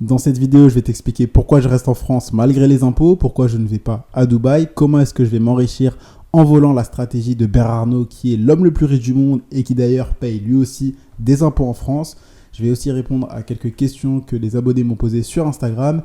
Dans cette vidéo, je vais t'expliquer pourquoi je reste en France malgré les impôts, pourquoi je ne vais pas à Dubaï, comment est-ce que je vais m'enrichir en volant la stratégie de Bernard Arnault qui est l'homme le plus riche du monde et qui d'ailleurs paye lui aussi des impôts en France. Je vais aussi répondre à quelques questions que les abonnés m'ont posées sur Instagram,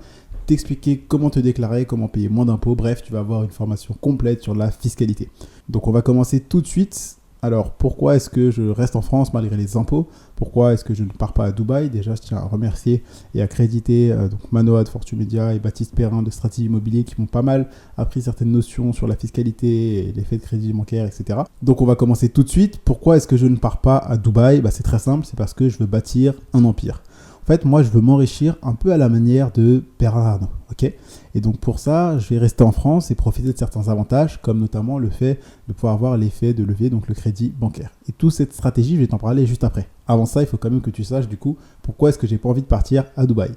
t'expliquer comment te déclarer, comment payer moins d'impôts. Bref, tu vas avoir une formation complète sur la fiscalité. Donc on va commencer tout de suite. Alors, pourquoi est-ce que je reste en France malgré les impôts? Pourquoi est-ce que je ne pars pas à Dubaï? Déjà, je tiens à remercier et à créditer donc Manoa de Fortune Media et Baptiste Perrin de Stratégie Immobilier qui m'ont pas mal appris certaines notions sur la fiscalité et l'effet de crédit bancaire, etc. Donc, on va commencer tout de suite. Pourquoi est-ce que je ne pars pas à Dubaï? C'est très simple, c'est parce que je veux bâtir un empire. En fait, moi, je veux m'enrichir un peu à la manière de Bernard Arnault, ok? Et donc, pour ça, je vais rester en France et profiter de certains avantages, comme notamment le fait de pouvoir avoir l'effet de levier, donc le crédit bancaire. Et toute cette stratégie, je vais t'en parler juste après. Avant ça, il faut quand même que tu saches, du coup, pourquoi est-ce que j'ai pas envie de partir à Dubaï.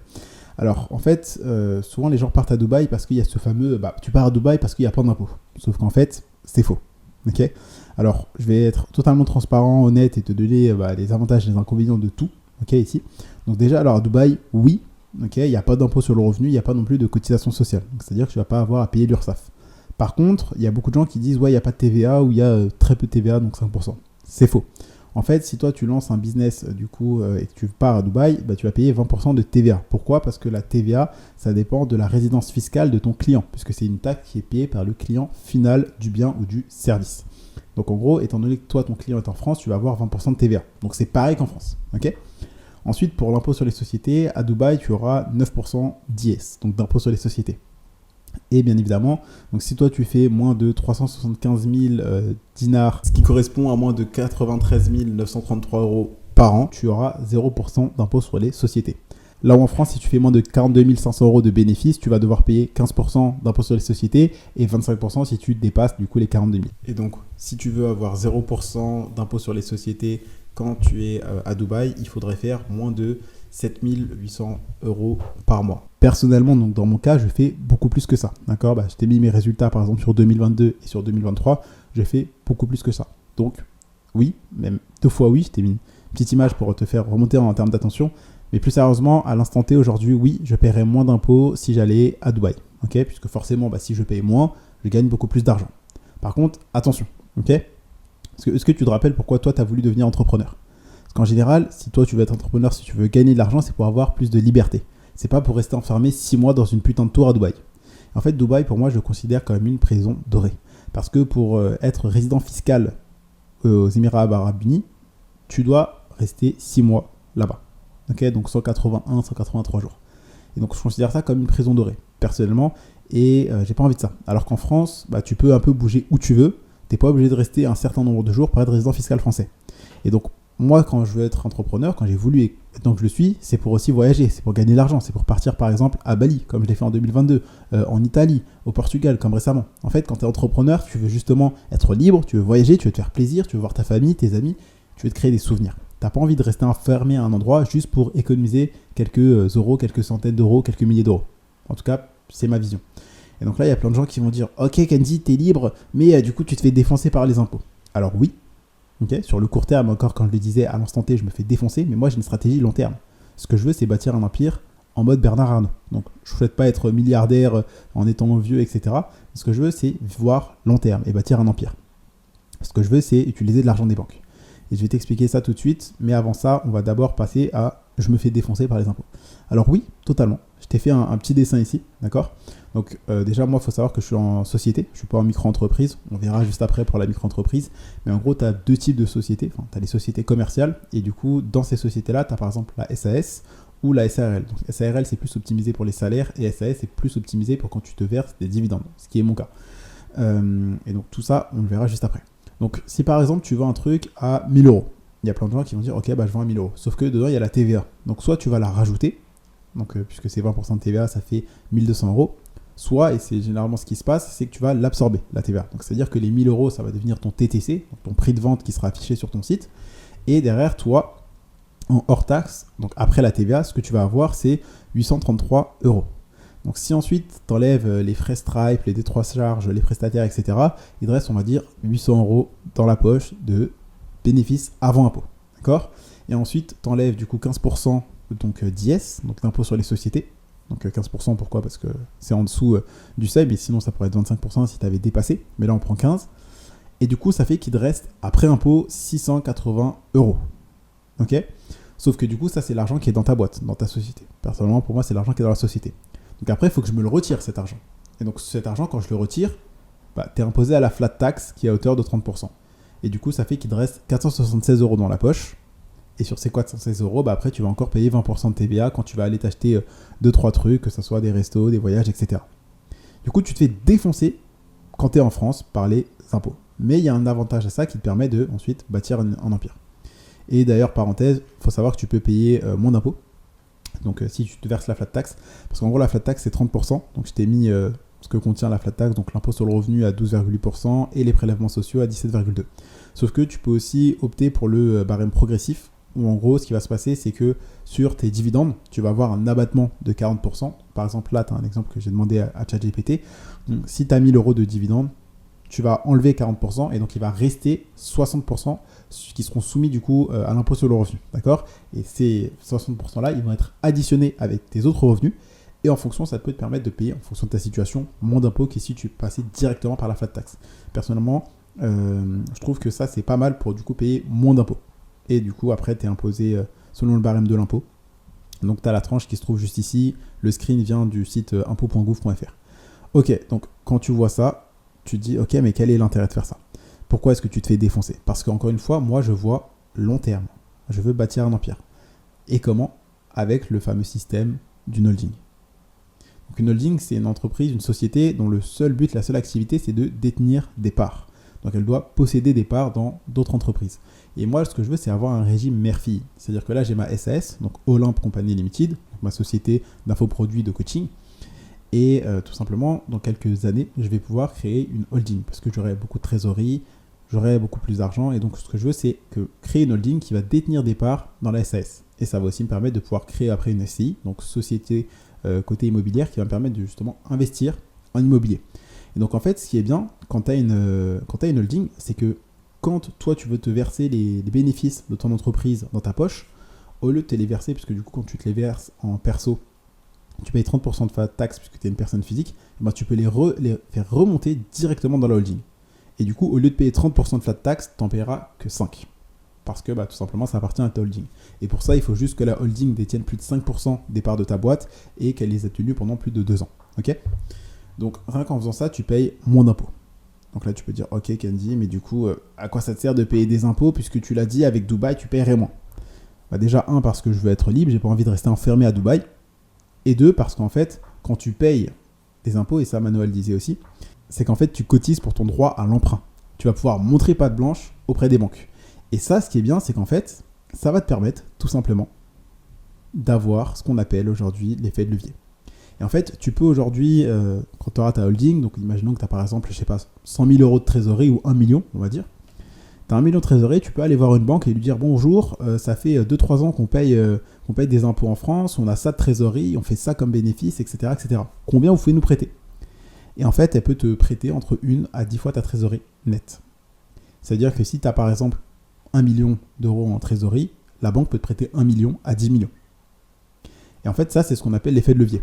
Alors, en fait, souvent, les gens partent à Dubaï parce qu'il y a ce fameux, tu pars à Dubaï parce qu'il y a plein d'impôts. Sauf qu'en fait, c'est faux, ok? Alors, je vais être totalement transparent, honnête et te donner les avantages et les inconvénients de tout, ok, ici. Donc déjà, alors à Dubaï, oui, ok, il n'y a pas d'impôt sur le revenu, il n'y a pas non plus de cotisation sociale. C'est-à-dire que tu ne vas pas avoir à payer l'URSSAF. Par contre, il y a beaucoup de gens qui disent, ouais, il n'y a pas de TVA ou il y a très peu de TVA, donc 5%. C'est faux. En fait, si toi, tu lances un business et que tu pars à Dubaï, tu vas payer 20% de TVA. Pourquoi? Parce que la TVA, ça dépend de la résidence fiscale de ton client, puisque c'est une taxe qui est payée par le client final du bien ou du service. Donc en gros, étant donné que toi, ton client est en France, tu vas avoir 20% de TVA. Donc c'est pareil qu'en France, ok? Ensuite, pour l'impôt sur les sociétés, à Dubaï, tu auras 9% d'IS, donc d'impôt sur les sociétés. Et bien évidemment, donc si toi tu fais moins de 375 000 dinars, ce qui correspond à moins de 93 933 euros par an, tu auras 0% d'impôt sur les sociétés. Là où en France, si tu fais moins de 42 500 euros de bénéfices, tu vas devoir payer 15% d'impôt sur les sociétés et 25% si tu dépasses du coup les 42 000. Et donc, si tu veux avoir 0% d'impôt sur les sociétés quand tu es à Dubaï, il faudrait faire moins de 7 800 euros par mois. Personnellement, donc dans mon cas, je fais beaucoup plus que ça. D'accord, je t'ai mis mes résultats par exemple sur 2022 et sur 2023. J'ai fait beaucoup plus que ça. Donc, oui, même 2 fois oui. Je t'ai mis une petite image pour te faire remonter en termes d'attention. Mais plus sérieusement, à l'instant T aujourd'hui, oui, je paierais moins d'impôts si j'allais à Dubaï. Ok, puisque forcément, si je paye moins, je gagne beaucoup plus d'argent. Par contre, attention, ok. Est-ce que tu te rappelles pourquoi toi, tu as voulu devenir entrepreneur? Parce qu'en général, si toi, tu veux être entrepreneur, si tu veux gagner de l'argent, c'est pour avoir plus de liberté. C'est pas pour rester enfermé 6 mois dans une putain de tour à Dubaï. En fait, Dubaï, pour moi, je le considère comme une prison dorée. Parce que pour être résident fiscal aux Émirats Arabes Unis, tu dois rester 6 mois là-bas. Ok, donc 181, 183 jours. Et donc, je considère ça comme une prison dorée, personnellement. Et j'ai pas envie de ça. Alors qu'en France, tu peux un peu bouger où tu veux. Tu n'es pas obligé de rester un certain nombre de jours pour être résident fiscal français. Et donc, moi, quand je veux être entrepreneur, quand j'ai voulu et tant que je le suis, c'est pour aussi voyager, c'est pour gagner de l'argent, c'est pour partir par exemple à Bali, comme je l'ai fait en 2022, en Italie, au Portugal, comme récemment. En fait, quand tu es entrepreneur, tu veux justement être libre, tu veux voyager, tu veux te faire plaisir, tu veux voir ta famille, tes amis, tu veux te créer des souvenirs. Tu n'as pas envie de rester enfermé à un endroit juste pour économiser quelques euros, quelques centaines d'euros, quelques milliers d'euros. En tout cas, c'est ma vision. Et donc là, il y a plein de gens qui vont dire « Ok, Kenzie, t'es libre, mais du coup, tu te fais défoncer par les impôts. » Alors oui, okay, sur le court terme, encore quand je le disais, à l'instant T, je me fais défoncer, mais moi, j'ai une stratégie long terme. Ce que je veux, c'est bâtir un empire en mode Bernard Arnault. Donc, je ne souhaite pas être milliardaire en étant vieux, etc. Ce que je veux, c'est voir long terme et bâtir un empire. Ce que je veux, c'est utiliser de l'argent des banques. Et je vais t'expliquer ça tout de suite, mais avant ça, on va d'abord passer à « je me fais défoncer par les impôts ». Alors oui, totalement. Je t'ai fait un petit dessin ici, d'accord? Donc déjà, moi, il faut savoir que je suis en société, je ne suis pas en micro-entreprise, on verra juste après pour la micro-entreprise, mais en gros, tu as deux types de sociétés, tu as les sociétés commerciales, et du coup, dans ces sociétés-là, tu as par exemple la SAS ou la SARL. Donc SARL, c'est plus optimisé pour les salaires, et SAS, c'est plus optimisé pour quand tu te verses des dividendes, ce qui est mon cas. Et donc tout ça, on le verra juste après. Donc si par exemple, tu vends un truc à 1000 euros, il y a plein de gens qui vont dire, ok, je vends à 1000 euros, sauf que dedans, il y a la TVA. Donc soit tu vas la rajouter, donc puisque c'est 20% de TVA, ça fait 1200 euros. Soit, et c'est généralement ce qui se passe, c'est que tu vas l'absorber, la TVA. Donc c'est-à-dire que les 1000 euros, ça va devenir ton TTC, donc ton prix de vente qui sera affiché sur ton site. Et derrière, toi, en hors taxe, donc après la TVA, ce que tu vas avoir, c'est 833 euros. Donc si ensuite tu enlèves les frais Stripe, les détroits charges, les prestataires, etc., il te reste, on va dire, 800 euros dans la poche de bénéfices avant impôt. D'accord ? Et ensuite, tu enlèves du coup 15% donc d'IS, donc l'impôt sur les sociétés. Donc 15%, pourquoi? Parce que c'est en dessous du seuil, mais sinon ça pourrait être 25% si tu avais dépassé. Mais là on prend 15. Et du coup ça fait qu'il te reste, après impôt, 680 euros. Ok? Sauf que du coup ça c'est l'argent qui est dans ta boîte, dans ta société. Personnellement pour moi c'est l'argent qui est dans la société. Donc après il faut que je me le retire cet argent. Et donc cet argent quand je le retire, tu es imposé à la flat tax qui est à hauteur de 30%. Et du coup ça fait qu'il te reste 476 euros dans la poche. Et sur ces 416 euros, après, tu vas encore payer 20% de TVA quand tu vas aller t'acheter 2-3 trucs, que ce soit des restos, des voyages, etc. Du coup, tu te fais défoncer quand tu es en France par les impôts. Mais il y a un avantage à ça qui te permet de ensuite bâtir un empire. Et d'ailleurs, parenthèse, il faut savoir que tu peux payer moins d'impôts. Donc, si tu te verses la flat tax, parce qu'en gros, la flat tax, c'est 30%. Donc, je t'ai mis ce que contient la flat tax, donc l'impôt sur le revenu à 12,8% et les prélèvements sociaux à 17,2%. Sauf que tu peux aussi opter pour le barème progressif, où en gros, ce qui va se passer, c'est que sur tes dividendes, tu vas avoir un abattement de 40%. Par exemple, là, tu as un exemple que j'ai demandé à ChatGPT. Donc, si tu as 1000 euros de dividendes, tu vas enlever 40% et donc il va rester 60% qui seront soumis du coup à l'impôt sur le revenu. D'accord? Et ces 60%-là, ils vont être additionnés avec tes autres revenus. Et en fonction, ça peut te permettre de payer, en fonction de ta situation, moins d'impôts que si tu passais directement par la flat tax. Personnellement, je trouve que ça, c'est pas mal pour du coup payer moins d'impôts. Et du coup, après, tu es imposé selon le barème de l'impôt. Donc, tu as la tranche qui se trouve juste ici. Le screen vient du site impôt.gouv.fr. Ok, donc quand tu vois ça, tu te dis, ok, mais quel est l'intérêt de faire ça? Pourquoi est-ce que tu te fais défoncer? Parce qu'encore une fois, moi, je vois long terme. Je veux bâtir un empire. Et comment? Avec le fameux système d'une holding. Donc, une holding, c'est une entreprise, une société dont le seul but, la seule activité, c'est de détenir des parts. Donc, elle doit posséder des parts dans d'autres entreprises. Et moi, ce que je veux, c'est avoir un régime mère-fille. C'est-à-dire que là, j'ai ma SAS, donc Olympe Company Limited, donc ma société d'infoproduits de coaching. Et tout simplement, dans quelques années, je vais pouvoir créer une holding parce que j'aurai beaucoup de trésorerie, j'aurai beaucoup plus d'argent. Et donc, ce que je veux, c'est créer une holding qui va détenir des parts dans la SAS. Et ça va aussi me permettre de pouvoir créer après une SCI, donc société côté immobilière, qui va me permettre de justement investir en immobilier. Et donc, en fait, ce qui est bien quand tu as une holding, c'est que quand toi, tu veux te verser les bénéfices de ton entreprise dans ta poche, au lieu de te les verser, puisque du coup, quand tu te les verses en perso, tu payes 30% de taxe puisque tu es une personne physique, ben, tu peux les faire remonter directement dans la holding. Et du coup, au lieu de payer 30% de flat tax, tu n'en payeras que 5%. Parce que tout simplement, ça appartient à ta holding. Et pour ça, il faut juste que la holding détienne plus de 5% des parts de ta boîte et qu'elle les ait tenues pendant plus de 2 ans. Ok? Donc, rien qu'en faisant ça, tu payes moins d'impôts. Donc là, tu peux dire, ok Candy, mais du coup, à quoi ça te sert de payer des impôts puisque tu l'as dit, avec Dubaï, tu paierais moins? Déjà, parce que je veux être libre, j'ai pas envie de rester enfermé à Dubaï. Et 2, parce qu'en fait, quand tu payes des impôts, et ça Manuel disait aussi, c'est qu'en fait, tu cotises pour ton droit à l'emprunt. Tu vas pouvoir montrer patte blanche auprès des banques. Et ça, ce qui est bien, c'est qu'en fait, ça va te permettre, tout simplement, d'avoir ce qu'on appelle aujourd'hui l'effet de levier. Et en fait, tu peux aujourd'hui, quand tu auras ta holding, donc imaginons que tu as par exemple, 100 000 euros de trésorerie ou 1 million, on va dire. Tu as 1 million de trésorerie, tu peux aller voir une banque et lui dire bonjour, ça fait 2-3 ans qu'on paye des impôts en France, on a ça de trésorerie, on fait ça comme bénéfice, etc., etc. Combien vous pouvez nous prêter? Et en fait, elle peut te prêter entre 1 à 10 fois ta trésorerie nette. C'est-à-dire que si tu as par exemple 1 million d'euros en trésorerie, la banque peut te prêter 1 million à 10 millions. Et en fait, ça, c'est ce qu'on appelle l'effet de levier.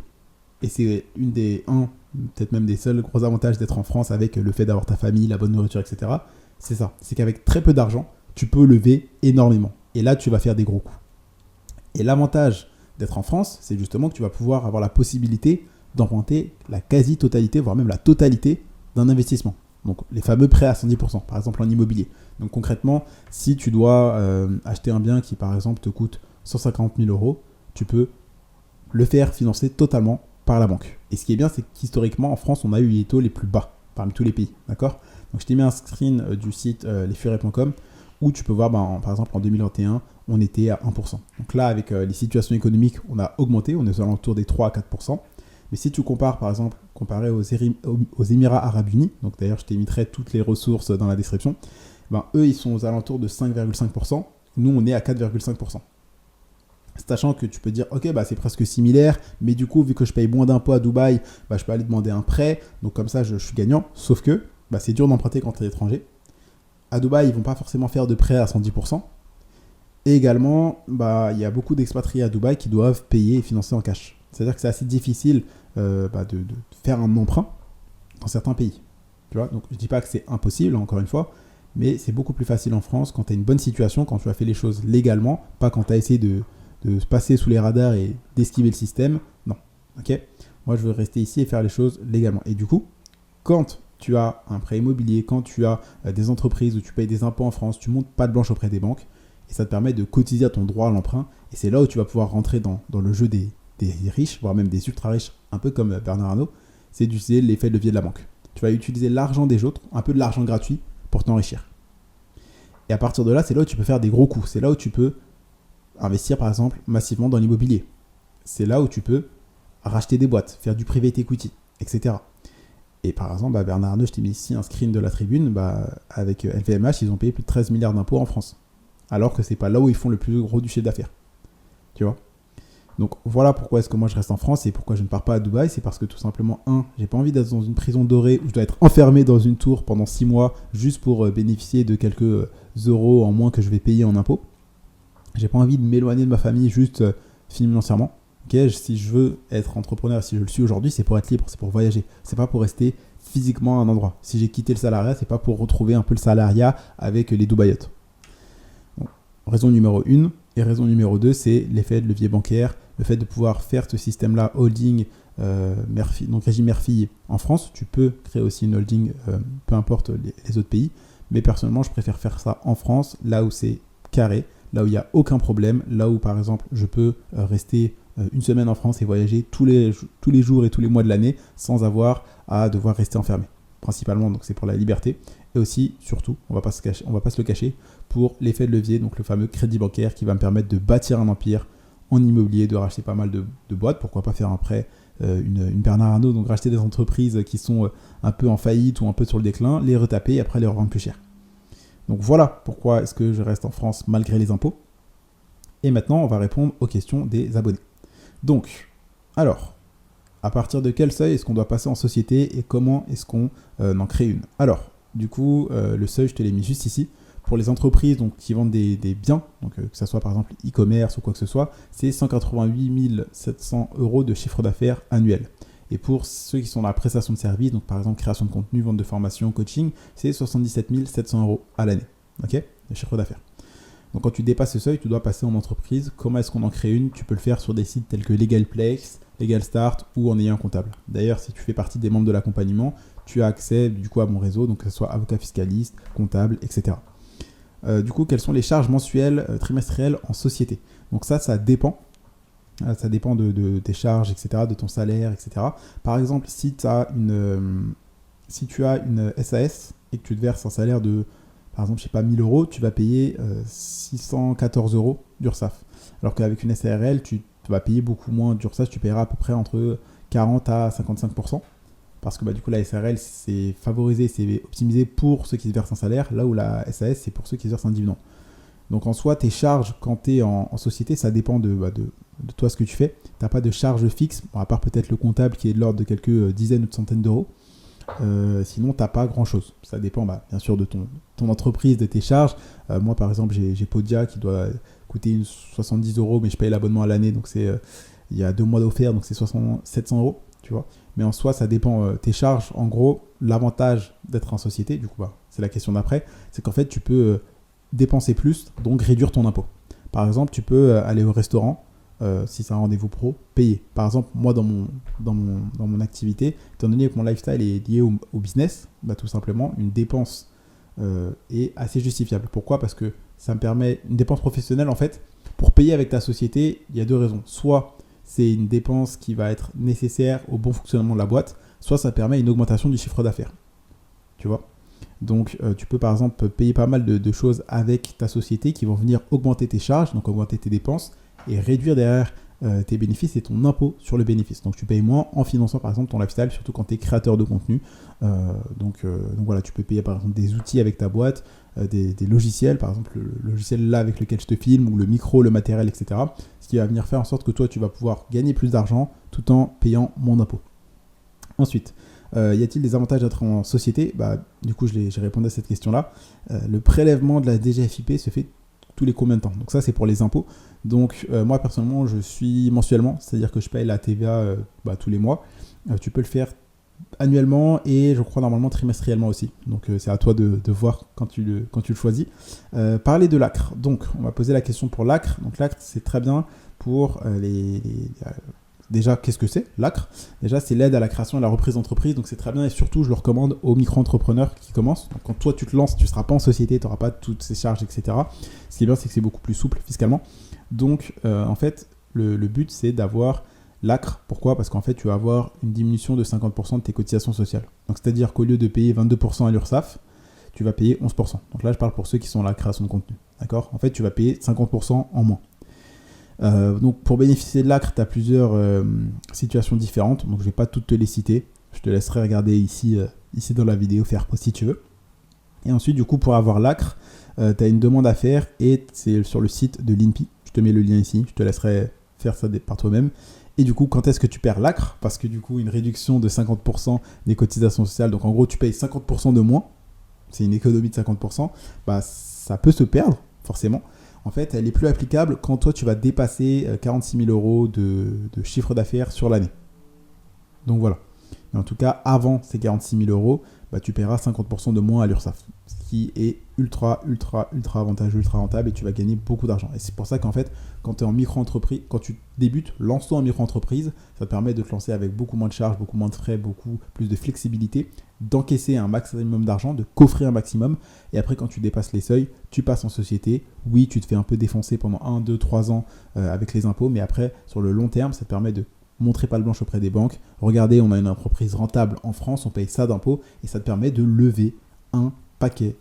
Et c'est peut-être même des seuls gros avantages d'être en France avec le fait d'avoir ta famille, la bonne nourriture, etc. C'est ça. C'est qu'avec très peu d'argent, tu peux lever énormément. Et là, tu vas faire des gros coups. Et l'avantage d'être en France, c'est justement que tu vas pouvoir avoir la possibilité d'emprunter la quasi-totalité, voire même la totalité d'un investissement. Donc les fameux prêts à 110%, par exemple en immobilier. Donc concrètement, si tu dois acheter un bien qui par exemple te coûte 150 000 euros, tu peux le faire financer totalement par la banque. Et ce qui est bien, c'est qu'historiquement en France, on a eu les taux les plus bas parmi tous les pays. D'accord? Donc je t'ai mis un screen du site lesfurets.com où tu peux voir, par exemple en 2021, on était à 1%. Donc là, avec les situations économiques, on a augmenté, on est aux alentours des 3 à 4%. Mais si tu compares, par exemple, comparé aux Émirats Arabes Unis, donc d'ailleurs je t'émettrai toutes les ressources dans la description, eux ils sont aux alentours de 5,5%, nous on est à 4,5%. Sachant que tu peux dire, ok, c'est presque similaire, mais du coup, vu que je paye moins d'impôts à Dubaï, je peux aller demander un prêt, donc comme ça je suis gagnant, sauf que c'est dur d'emprunter quand tu es étranger. À Dubaï, ils ne vont pas forcément faire de prêt à 110%, Et également, il y a beaucoup d'expatriés à Dubaï qui doivent payer et financer en cash. C'est-à-dire que c'est assez difficile de faire un emprunt dans certains pays. Tu vois, donc je ne dis pas que c'est impossible, encore une fois, mais c'est beaucoup plus facile en France quand tu as une bonne situation, quand tu as fait les choses légalement, pas quand tu as essayé de se passer sous les radars et d'esquiver le système. Non, ok. Moi, je veux rester ici et faire les choses légalement. Et du coup, quand tu as un prêt immobilier, quand tu as des entreprises où tu payes des impôts en France, tu montes pas de blanche auprès des banques et ça te permet de cotiser à ton droit à l'emprunt. Et c'est là où tu vas pouvoir rentrer dans le jeu des riches, voire même des ultra riches, un peu comme Bernard Arnault, c'est d'utiliser l'effet de levier de la banque. Tu vas utiliser l'argent des autres, un peu de l'argent gratuit, pour t'enrichir. Et à partir de là, c'est là où tu peux faire des gros coups. C'est là où tu peux investir, par exemple, massivement dans l'immobilier. C'est là où tu peux racheter des boîtes, faire du private equity, etc. Et par exemple, Bernard Arnault, je t'ai mis ici un screen de la tribune, avec LVMH, ils ont payé plus de 13 milliards d'impôts en France. Alors que c'est pas là où ils font le plus gros du chiffre d'affaires. Tu vois ? Donc voilà pourquoi est-ce que moi je reste en France et pourquoi je ne pars pas à Dubaï. C'est parce que tout simplement, j'ai pas envie d'être dans une prison dorée où je dois être enfermé dans une tour pendant 6 mois juste pour bénéficier de quelques euros en moins que je vais payer en impôts. J'ai pas envie de m'éloigner de ma famille juste financièrement. Okay, si je veux être entrepreneur, si je le suis aujourd'hui, c'est pour être libre, c'est pour voyager. C'est pas pour rester physiquement à un endroit. Si j'ai quitté le salariat, c'est pas pour retrouver un peu le salariat avec les Dubaïotes. Donc, raison numéro 1. Et raison numéro 2, c'est l'effet de levier bancaire, le fait de pouvoir faire ce système-là, holding, donc régime mère-fille en France. Tu peux créer aussi une holding, peu importe les autres pays. Mais personnellement, je préfère faire ça en France, là où c'est carré, là où il n'y a aucun problème, là où par exemple, je peux rester une semaine en France et voyager tous les jours et tous les mois de l'année sans avoir à devoir rester enfermé. Principalement, donc c'est pour la liberté. Et aussi, surtout, on va pas se le cacher, pour l'effet de levier, donc le fameux crédit bancaire qui va me permettre de bâtir un empire en immobilier, de racheter pas mal de boîtes. Pourquoi pas faire un prêt, une Bernard Arnault, donc racheter des entreprises qui sont un peu en faillite ou un peu sur le déclin, les retaper et après les revendre plus cher. Donc voilà pourquoi est-ce que je reste en France malgré les impôts. Et maintenant, on va répondre aux questions des abonnés. Donc, alors, à partir de quel seuil est-ce qu'on doit passer en société et comment est-ce qu'on en crée une ? Alors, du coup, le seuil, je te l'ai mis juste ici. Pour les entreprises donc, qui vendent des biens, donc, que ce soit par exemple e-commerce ou quoi que ce soit, c'est 188 700 € de chiffre d'affaires annuel. Et pour ceux qui sont dans la prestation de services, donc par exemple création de contenu, vente de formation, coaching, c'est 77 700 € à l'année, ok, de chiffre d'affaires. Donc quand tu dépasses ce seuil, tu dois passer en entreprise. Comment est-ce qu'on en crée une ? Tu peux le faire sur des sites tels que Legalplex, LegalStart ou en ayant un comptable. D'ailleurs, si tu fais partie des membres de l'accompagnement, tu as accès du coup à mon réseau, donc que ce soit avocat fiscaliste, comptable, etc. Du coup, quelles sont les charges mensuelles, trimestrielles en société ? Donc ça dépend. Ça dépend de tes charges, etc., de ton salaire, etc. Par exemple, si tu as une SAS et que tu te verses un salaire de, par exemple, 1000 €, tu vas payer 614 € d'URSSAF. Alors qu'avec une SARL, tu vas payer beaucoup moins d'URSSAF, tu paieras à peu près entre 40 à 55%. Parce que du coup, la SARL, c'est favorisé, c'est optimisé pour ceux qui se versent un salaire, là où la SAS, c'est pour ceux qui se versent un dividende. Donc en soi, tes charges, quand tu es en société, ça dépend de toi ce que tu fais. Tu n'as pas de charge fixe, à part peut-être le comptable qui est de l'ordre de quelques dizaines ou de centaines d'euros. Sinon, tu n'as pas grand-chose. Ça dépend bien sûr de ton entreprise, de tes charges. Moi, par exemple, j'ai Podia qui doit coûter 70 €, mais je paye l'abonnement à l'année, donc il y a 2 mois d'offert, donc c'est 700 €, tu vois. Mais en soi, ça dépend tes charges. En gros, l'avantage d'être en société, du coup, c'est la question d'après, c'est qu'en fait, tu peux dépenser plus, donc réduire ton impôt. Par exemple, tu peux aller au restaurant, si c'est un rendez-vous pro, payer. Par exemple, moi, dans mon activité, étant donné que mon lifestyle est lié au business, tout simplement, une dépense est assez justifiable. Pourquoi ? Parce que ça me permet, une dépense professionnelle, en fait, pour payer avec ta société, il y a 2 raisons. Soit c'est une dépense qui va être nécessaire au bon fonctionnement de la boîte, soit ça permet une augmentation du chiffre d'affaires. Tu vois ? Donc, tu peux par exemple payer pas mal de choses avec ta société qui vont venir augmenter tes charges, donc augmenter tes dépenses et réduire derrière tes bénéfices et ton impôt sur le bénéfice. Donc, tu payes moins en finançant par exemple ton lifestyle, surtout quand tu es créateur de contenu. Donc voilà, tu peux payer par exemple des outils avec ta boîte, des logiciels, par exemple le logiciel là avec lequel je te filme, ou le micro, le matériel, etc. Ce qui va venir faire en sorte que toi, tu vas pouvoir gagner plus d'argent tout en payant moins d'impôts. Ensuite, y a-t-il des avantages d'être en société ? Du coup, j'ai répondu à cette question-là. Le prélèvement de la DGFiP se fait tous les combien de temps. Donc ça, c'est pour les impôts. Donc moi, personnellement, je suis mensuellement, c'est-à-dire que je paye la TVA tous les mois. Tu peux le faire annuellement et je crois normalement trimestriellement aussi. Donc c'est à toi de voir quand tu le choisis. Parler de l'ACRE. Donc on va poser la question pour l'ACRE. Donc l'ACRE, c'est très bien pour déjà, qu'est-ce que c'est l'ACRE? Déjà, c'est l'aide à la création et à la reprise d'entreprise. Donc c'est très bien et surtout, je le recommande aux micro-entrepreneurs qui commencent. Donc, quand toi tu te lances, tu ne seras pas en société, tu n'auras pas toutes ces charges, etc. Ce qui est bien, c'est que c'est beaucoup plus souple fiscalement. Donc en fait, le but, c'est d'avoir l'ACRE. Pourquoi? Parce qu'en fait, tu vas avoir une diminution de 50% de tes cotisations sociales. Donc, c'est-à-dire qu'au lieu de payer 22% à l'URSSAF, tu vas payer 11%. Donc là, je parle pour ceux qui sont à la création de contenu. D'accord? En fait, tu vas payer 50% en moins. Donc, pour bénéficier de l'ACRE, tu as plusieurs situations différentes. Donc, je ne vais pas toutes te les citer. Je te laisserai regarder ici dans la vidéo, faire si tu veux. Et ensuite, du coup, pour avoir l'ACRE, tu as une demande à faire et c'est sur le site de l'INPI. Je te mets le lien ici. Je te laisserai faire ça par toi-même. Et du coup, quand est-ce que tu perds l'ACRE? Parce que du coup, une réduction de 50% des cotisations sociales, donc en gros, tu payes 50% de moins, c'est une économie de 50%, ça peut se perdre, forcément. En fait, elle est plus applicable quand toi, tu vas dépasser 46 000 euros de chiffre d'affaires sur l'année. Donc voilà. Mais en tout cas, avant ces 46 000 euros, tu paieras 50% de moins à l'URSSAF, ce qui est ultra avantageux, ultra rentable et tu vas gagner beaucoup d'argent. Et c'est pour ça qu'en fait, quand tu es en micro-entreprise, quand tu débutes, lance-toi en micro-entreprise, ça te permet de te lancer avec beaucoup moins de charges, beaucoup moins de frais, beaucoup plus de flexibilité, d'encaisser un maximum d'argent, de coffrer un maximum. Et après, quand tu dépasses les seuils, tu passes en société. Oui, tu te fais un peu défoncer pendant 1, 2, 3 ans avec les impôts, mais après, sur le long terme, ça te permet de montrer patte blanche auprès des banques. Regardez, on a une entreprise rentable en France, on paye ça d'impôts et ça te permet de lever un paquet,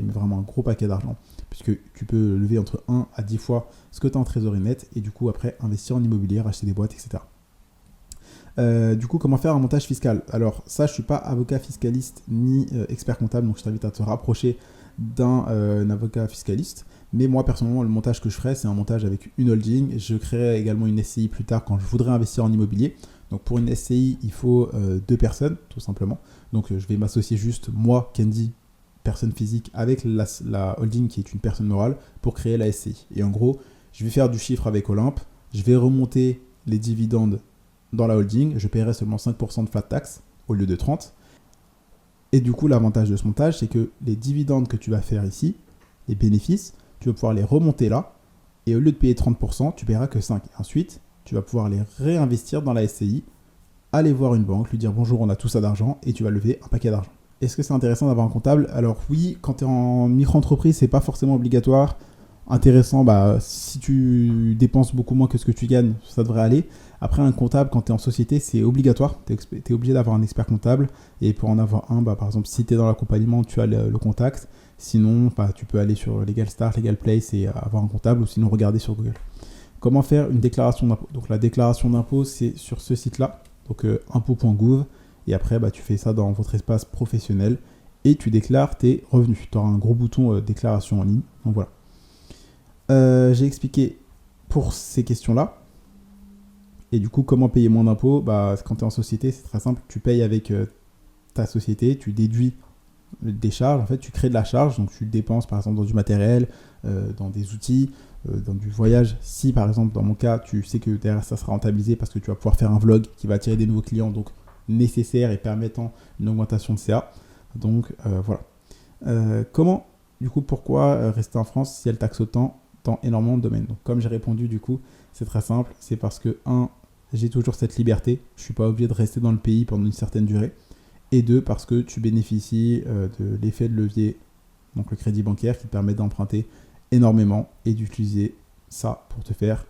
mais vraiment un gros paquet d'argent. Puisque tu peux lever entre 1 à 10 fois ce que tu as en trésorerie nette et du coup après investir en immobilier, acheter des boîtes, etc. Du coup, comment faire un montage fiscal? Alors ça, je ne suis pas avocat fiscaliste ni expert comptable, donc je t'invite à te rapprocher d'un avocat fiscaliste. Mais moi, personnellement, le montage que je ferai, c'est un montage avec une holding. Je créerai également une SCI plus tard quand je voudrais investir en immobilier. Donc pour une SCI, il faut 2 personnes, tout simplement. Donc je vais m'associer juste, moi, Candy, personne physique, avec la holding qui est une personne morale pour créer la SCI. Et en gros, je vais faire du chiffre avec Olympe. Je vais remonter les dividendes dans la holding. Je paierai seulement 5% de flat tax au lieu de 30%. Et du coup, l'avantage de ce montage, c'est que les dividendes que tu vas faire ici, les bénéfices, tu vas pouvoir les remonter là, et au lieu de payer 30%, tu paieras que 5%. Ensuite, tu vas pouvoir les réinvestir dans la SCI, aller voir une banque, lui dire bonjour, on a tout ça d'argent, et tu vas lever un paquet d'argent. Est-ce que c'est intéressant d'avoir un comptable? Alors oui, quand tu es en micro-entreprise, c'est pas forcément obligatoire. Intéressant, si tu dépenses beaucoup moins que ce que tu gagnes, ça devrait aller. Après, un comptable, quand tu es en société, c'est obligatoire. Tu es obligé d'avoir un expert comptable. Et pour en avoir un, par exemple, si tu es dans l'accompagnement, tu as le contact. Sinon, tu peux aller sur Legal Start, Legal Place et avoir un comptable ou sinon regarder sur Google. Comment faire une déclaration d'impôt? Donc la déclaration d'impôt, c'est sur ce site-là, donc impôt.gouv. Et après, tu fais ça dans votre espace professionnel et tu déclares tes revenus. Tu auras un gros bouton déclaration en ligne. Donc voilà. J'ai expliqué pour ces questions-là. Et du coup, comment payer moins d'impôts? Quand tu es en société, c'est très simple. Tu payes avec ta société, tu déduis des charges. En fait, tu crées de la charge. Donc, tu dépenses par exemple dans du matériel, dans des outils, dans du voyage. Si par exemple, dans mon cas, tu sais que derrière ça sera rentabilisé parce que tu vas pouvoir faire un vlog qui va attirer des nouveaux clients, donc nécessaire et permettant une augmentation de CA. Donc, voilà. Pourquoi rester en France si elle taxe autant dans énormément de domaines? Donc, comme j'ai répondu, du coup, c'est très simple. C'est parce que, 1, j'ai toujours cette liberté. Je ne suis pas obligé de rester dans le pays pendant une certaine durée. Et 2, parce que tu bénéficies de l'effet de levier, donc le crédit bancaire qui te permet d'emprunter énormément et d'utiliser ça pour te faire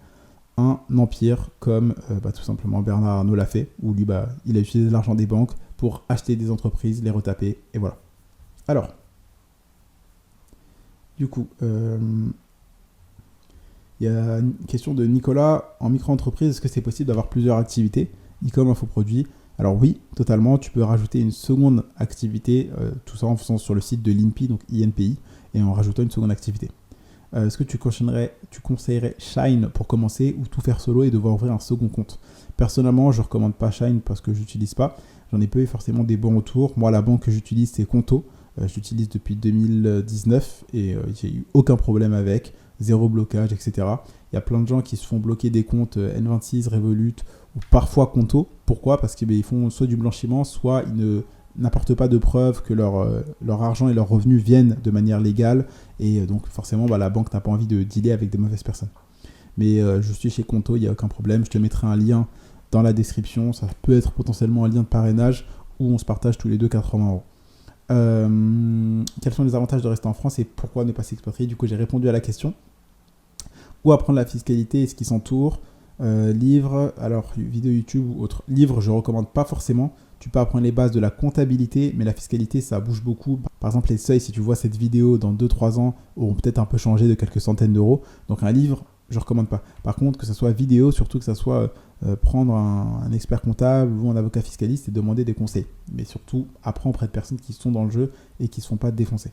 un empire comme tout simplement Bernard Arnault l'a fait, où lui, il a utilisé l'argent des banques pour acheter des entreprises, les retaper, et voilà. Alors, du coup, il y a une question de Nicolas. En micro-entreprise, est-ce que c'est possible d'avoir plusieurs activités, e-com, infoproduits? Alors oui, totalement. Tu peux rajouter une seconde activité, tout ça en faisant sur le site de l'INPI, donc INPI, et en rajoutant une seconde activité. Est-ce que tu conseillerais Shine pour commencer ou tout faire solo et devoir ouvrir un second compte? Personnellement, je ne recommande pas Shine parce que je n'utilise pas. J'en ai pas eu forcément des bons retours. Moi, la banque que j'utilise, c'est Conto. Je l'utilise depuis 2019 et j'ai eu aucun problème avec. zéro blocage, etc. Il y a plein de gens qui se font bloquer des comptes N26, Revolut ou parfois Conto. Pourquoi ? Parce qu'ils font soit du blanchiment, soit ils n'apportent pas de preuves que leur argent et leurs revenus viennent de manière légale. Et donc forcément, la banque n'a pas envie de dealer avec des mauvaises personnes. Mais je suis chez Conto, il n'y a aucun problème. Je te mettrai un lien dans la description. Ça peut être potentiellement un lien de parrainage où on se partage tous les deux 80 €. Quels sont les avantages de rester en France et pourquoi ne pas s'expatrier ? Du coup, j'ai répondu à la question. Où apprendre la fiscalité et ce qui s'entoure. Livre, alors vidéo YouTube ou autre. Livre, je ne recommande pas forcément. Tu peux apprendre les bases de la comptabilité, mais la fiscalité, ça bouge beaucoup. Par exemple, les seuils, si tu vois cette vidéo dans 2-3 ans, auront peut-être un peu changé de quelques centaines d'euros. Donc un livre, je ne recommande pas. Par contre, que ce soit vidéo, surtout que ce soit prendre un expert comptable ou un avocat fiscaliste et demander des conseils. Mais surtout, apprends auprès de personnes qui sont dans le jeu et qui ne se font pas défoncer.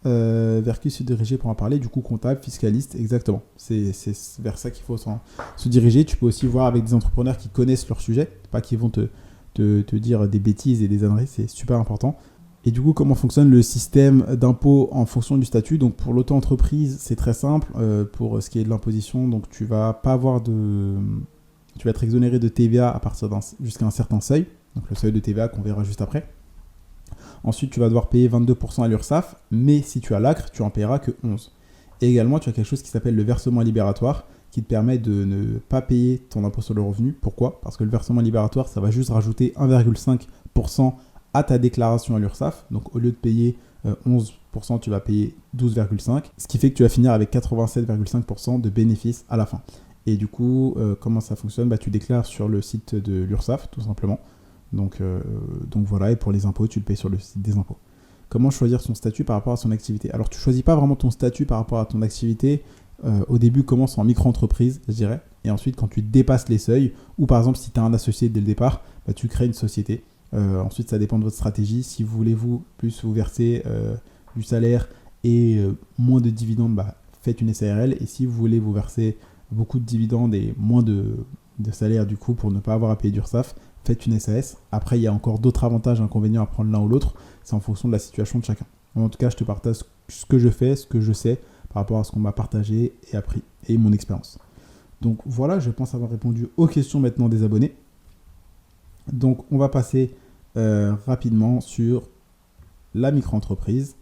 Vers qui se diriger pour en parler, du coup comptable, fiscaliste, exactement. C'est vers ça qu'il faut se diriger. Tu peux aussi voir avec des entrepreneurs qui connaissent leur sujet, pas qui vont te dire des bêtises et des âneries, c'est super important. Et du coup, comment fonctionne le système d'impôt en fonction du statut ? Donc pour l'auto-entreprise, c'est très simple. Pour ce qui est de l'imposition, donc tu vas être exonéré de TVA à partir jusqu'à un certain seuil, donc le seuil de TVA qu'on verra juste après. Ensuite, tu vas devoir payer 22% à l'URSSAF, mais si tu as l'ACRE, tu en paieras que 11%. Et également, tu as quelque chose qui s'appelle le versement libératoire, qui te permet de ne pas payer ton impôt sur le revenu. Pourquoi ? Parce que le versement libératoire, ça va juste rajouter 1,5% à ta déclaration à l'URSSAF. Donc, au lieu de payer 11%, tu vas payer 12,5%, ce qui fait que tu vas finir avec 87,5% de bénéfices à la fin. Et du coup, comment ça fonctionne ? Tu déclares sur le site de l'URSSAF, tout simplement. Donc voilà, et pour les impôts, tu le payes sur le site des impôts. Comment choisir son statut par rapport à son activité ? Alors, tu ne choisis pas vraiment ton statut par rapport à ton activité. Au début, commence en micro-entreprise, je dirais. Et ensuite, quand tu dépasses les seuils, ou par exemple, si tu as un associé dès le départ, tu crées une société. Ensuite, ça dépend de votre stratégie. Si vous voulez vous verser du salaire et moins de dividendes, faites une SARL. Et si vous voulez vous verser beaucoup de dividendes et moins de salaire, du coup, pour ne pas avoir à payer d'URSSAF, faites une SAS. Après, il y a encore d'autres avantages et inconvénients à prendre l'un ou l'autre. C'est en fonction de la situation de chacun. En tout cas, je te partage ce que je fais, ce que je sais par rapport à ce qu'on m'a partagé et appris et mon expérience. Donc voilà, je pense avoir répondu aux questions maintenant des abonnés. Donc on va passer rapidement sur la micro-entreprise.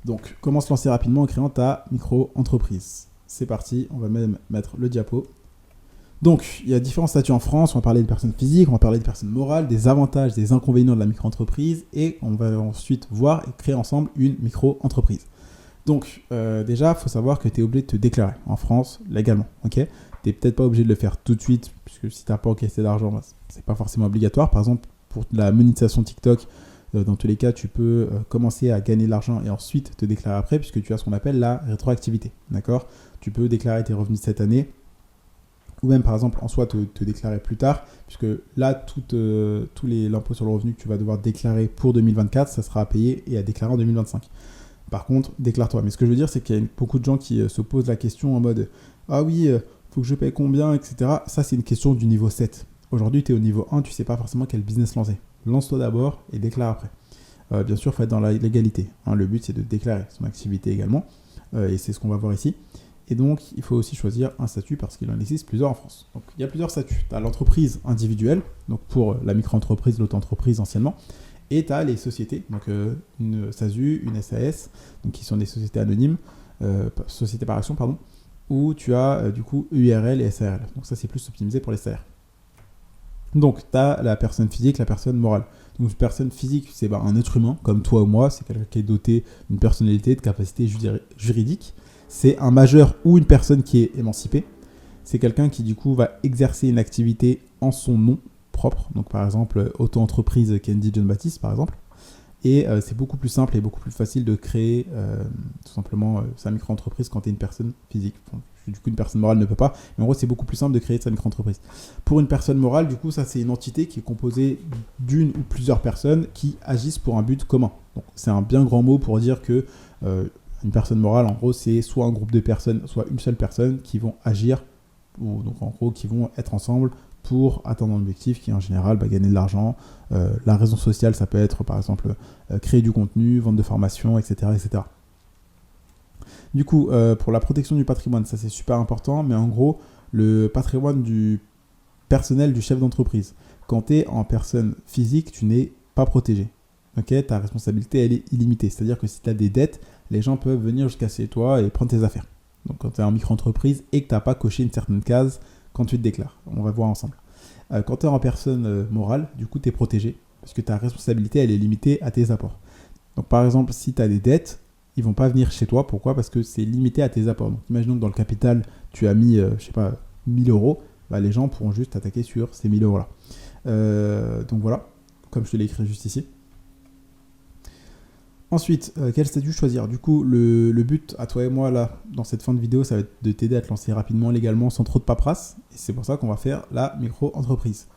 Donc comment se lancer rapidement en créant ta micro-entreprise. C'est parti, on va même mettre le diapo. Donc, il y a différents statuts en France. On va parler de personnes physiques, on va parler de personnes morales, des avantages, des inconvénients de la micro-entreprise et on va ensuite voir et créer ensemble une micro-entreprise. Donc, déjà, il faut savoir que tu es obligé de te déclarer en France légalement. Okay, tu n'es peut-être pas obligé de le faire tout de suite puisque si tu n'as pas encaissé d'argent, ce n'est pas forcément obligatoire. Par exemple, pour la monétisation TikTok, dans tous les cas, tu peux commencer à gagner de l'argent et ensuite te déclarer après puisque tu as ce qu'on appelle la rétroactivité. D'accord ? Tu peux déclarer tes revenus de cette année. Ou même par exemple en soi te déclarer plus tard, puisque là l'impôt sur le revenu que tu vas devoir déclarer pour 2024, ça sera à payer et à déclarer en 2025. Par contre, déclare-toi. Mais ce que je veux dire, c'est qu'il y a beaucoup de gens qui se posent la question en mode « Ah oui, faut que je paye combien, etc. » Ça, c'est une question du niveau 7. Aujourd'hui, tu es au niveau 1, tu ne sais pas forcément quel business lancer. Lance-toi d'abord et déclare après. Bien sûr, il faut être dans la légalité. Le but, c'est de déclarer son activité également. Et c'est ce qu'on va voir ici. Et donc, il faut aussi choisir un statut parce qu'il en existe plusieurs en France. Donc, il y a plusieurs statuts. Tu as l'entreprise individuelle, donc pour la micro-entreprise, l'auto-entreprise anciennement. Et tu as les sociétés, donc une SASU, une SAS, donc qui sont des sociétés anonymes, sociétés par action, pardon, où tu as du coup URL et SARL. Donc, ça, c'est plus optimisé pour les SAR. Donc, tu as la personne physique, la personne morale. Donc, une personne physique, c'est un être humain, comme toi ou moi. C'est quelqu'un qui est doté d'une personnalité, de capacités juridiques. C'est un majeur ou une personne qui est émancipée. C'est quelqu'un qui, du coup, va exercer une activité en son nom propre. Donc, par exemple, auto-entreprise Candy John Baptiste, par exemple. Et c'est beaucoup plus simple et beaucoup plus facile de créer tout simplement sa micro-entreprise quand tu es une personne physique. Du coup, une personne morale ne peut pas. Mais en gros, c'est beaucoup plus simple de créer sa micro-entreprise. Pour une personne morale, du coup, ça, c'est une entité qui est composée d'une ou plusieurs personnes qui agissent pour un but commun. Donc, c'est un bien grand mot pour dire que une personne morale, en gros, c'est soit un groupe de personnes, soit une seule personne qui vont agir, ou donc en gros, qui vont être ensemble pour atteindre un objectif qui est en général gagner de l'argent. La raison sociale, ça peut être par exemple créer du contenu, vendre de formation, etc., etc. Du coup, pour la protection du patrimoine, ça c'est super important, mais en gros, le patrimoine du personnel du chef d'entreprise. Quand tu es en personne physique, tu n'es pas protégé. Ok, ta responsabilité, elle est illimitée. C'est-à-dire que si tu as des dettes, les gens peuvent venir jusqu'à chez toi et prendre tes affaires. Donc quand tu es en micro-entreprise et que tu n'as pas coché une certaine case quand tu te déclares. On va voir ensemble. Quand tu es en personne morale, du coup, tu es protégé parce que ta responsabilité, elle est limitée à tes apports. Donc par exemple, si tu as des dettes, ils vont pas venir chez toi. Pourquoi ? Parce que c'est limité à tes apports. Donc imaginons que dans le capital, tu as mis, je sais pas, 1000 euros. Bah, les gens pourront juste attaquer sur ces 1000 euros-là. Donc voilà, comme je te l'ai écrit juste ici. Ensuite, quel statut choisir ? Du coup, le but à toi et moi, là, dans cette fin de vidéo, ça va être de t'aider à te lancer rapidement, légalement, sans trop de paperasse. Et c'est pour ça qu'on va faire la micro-entreprise.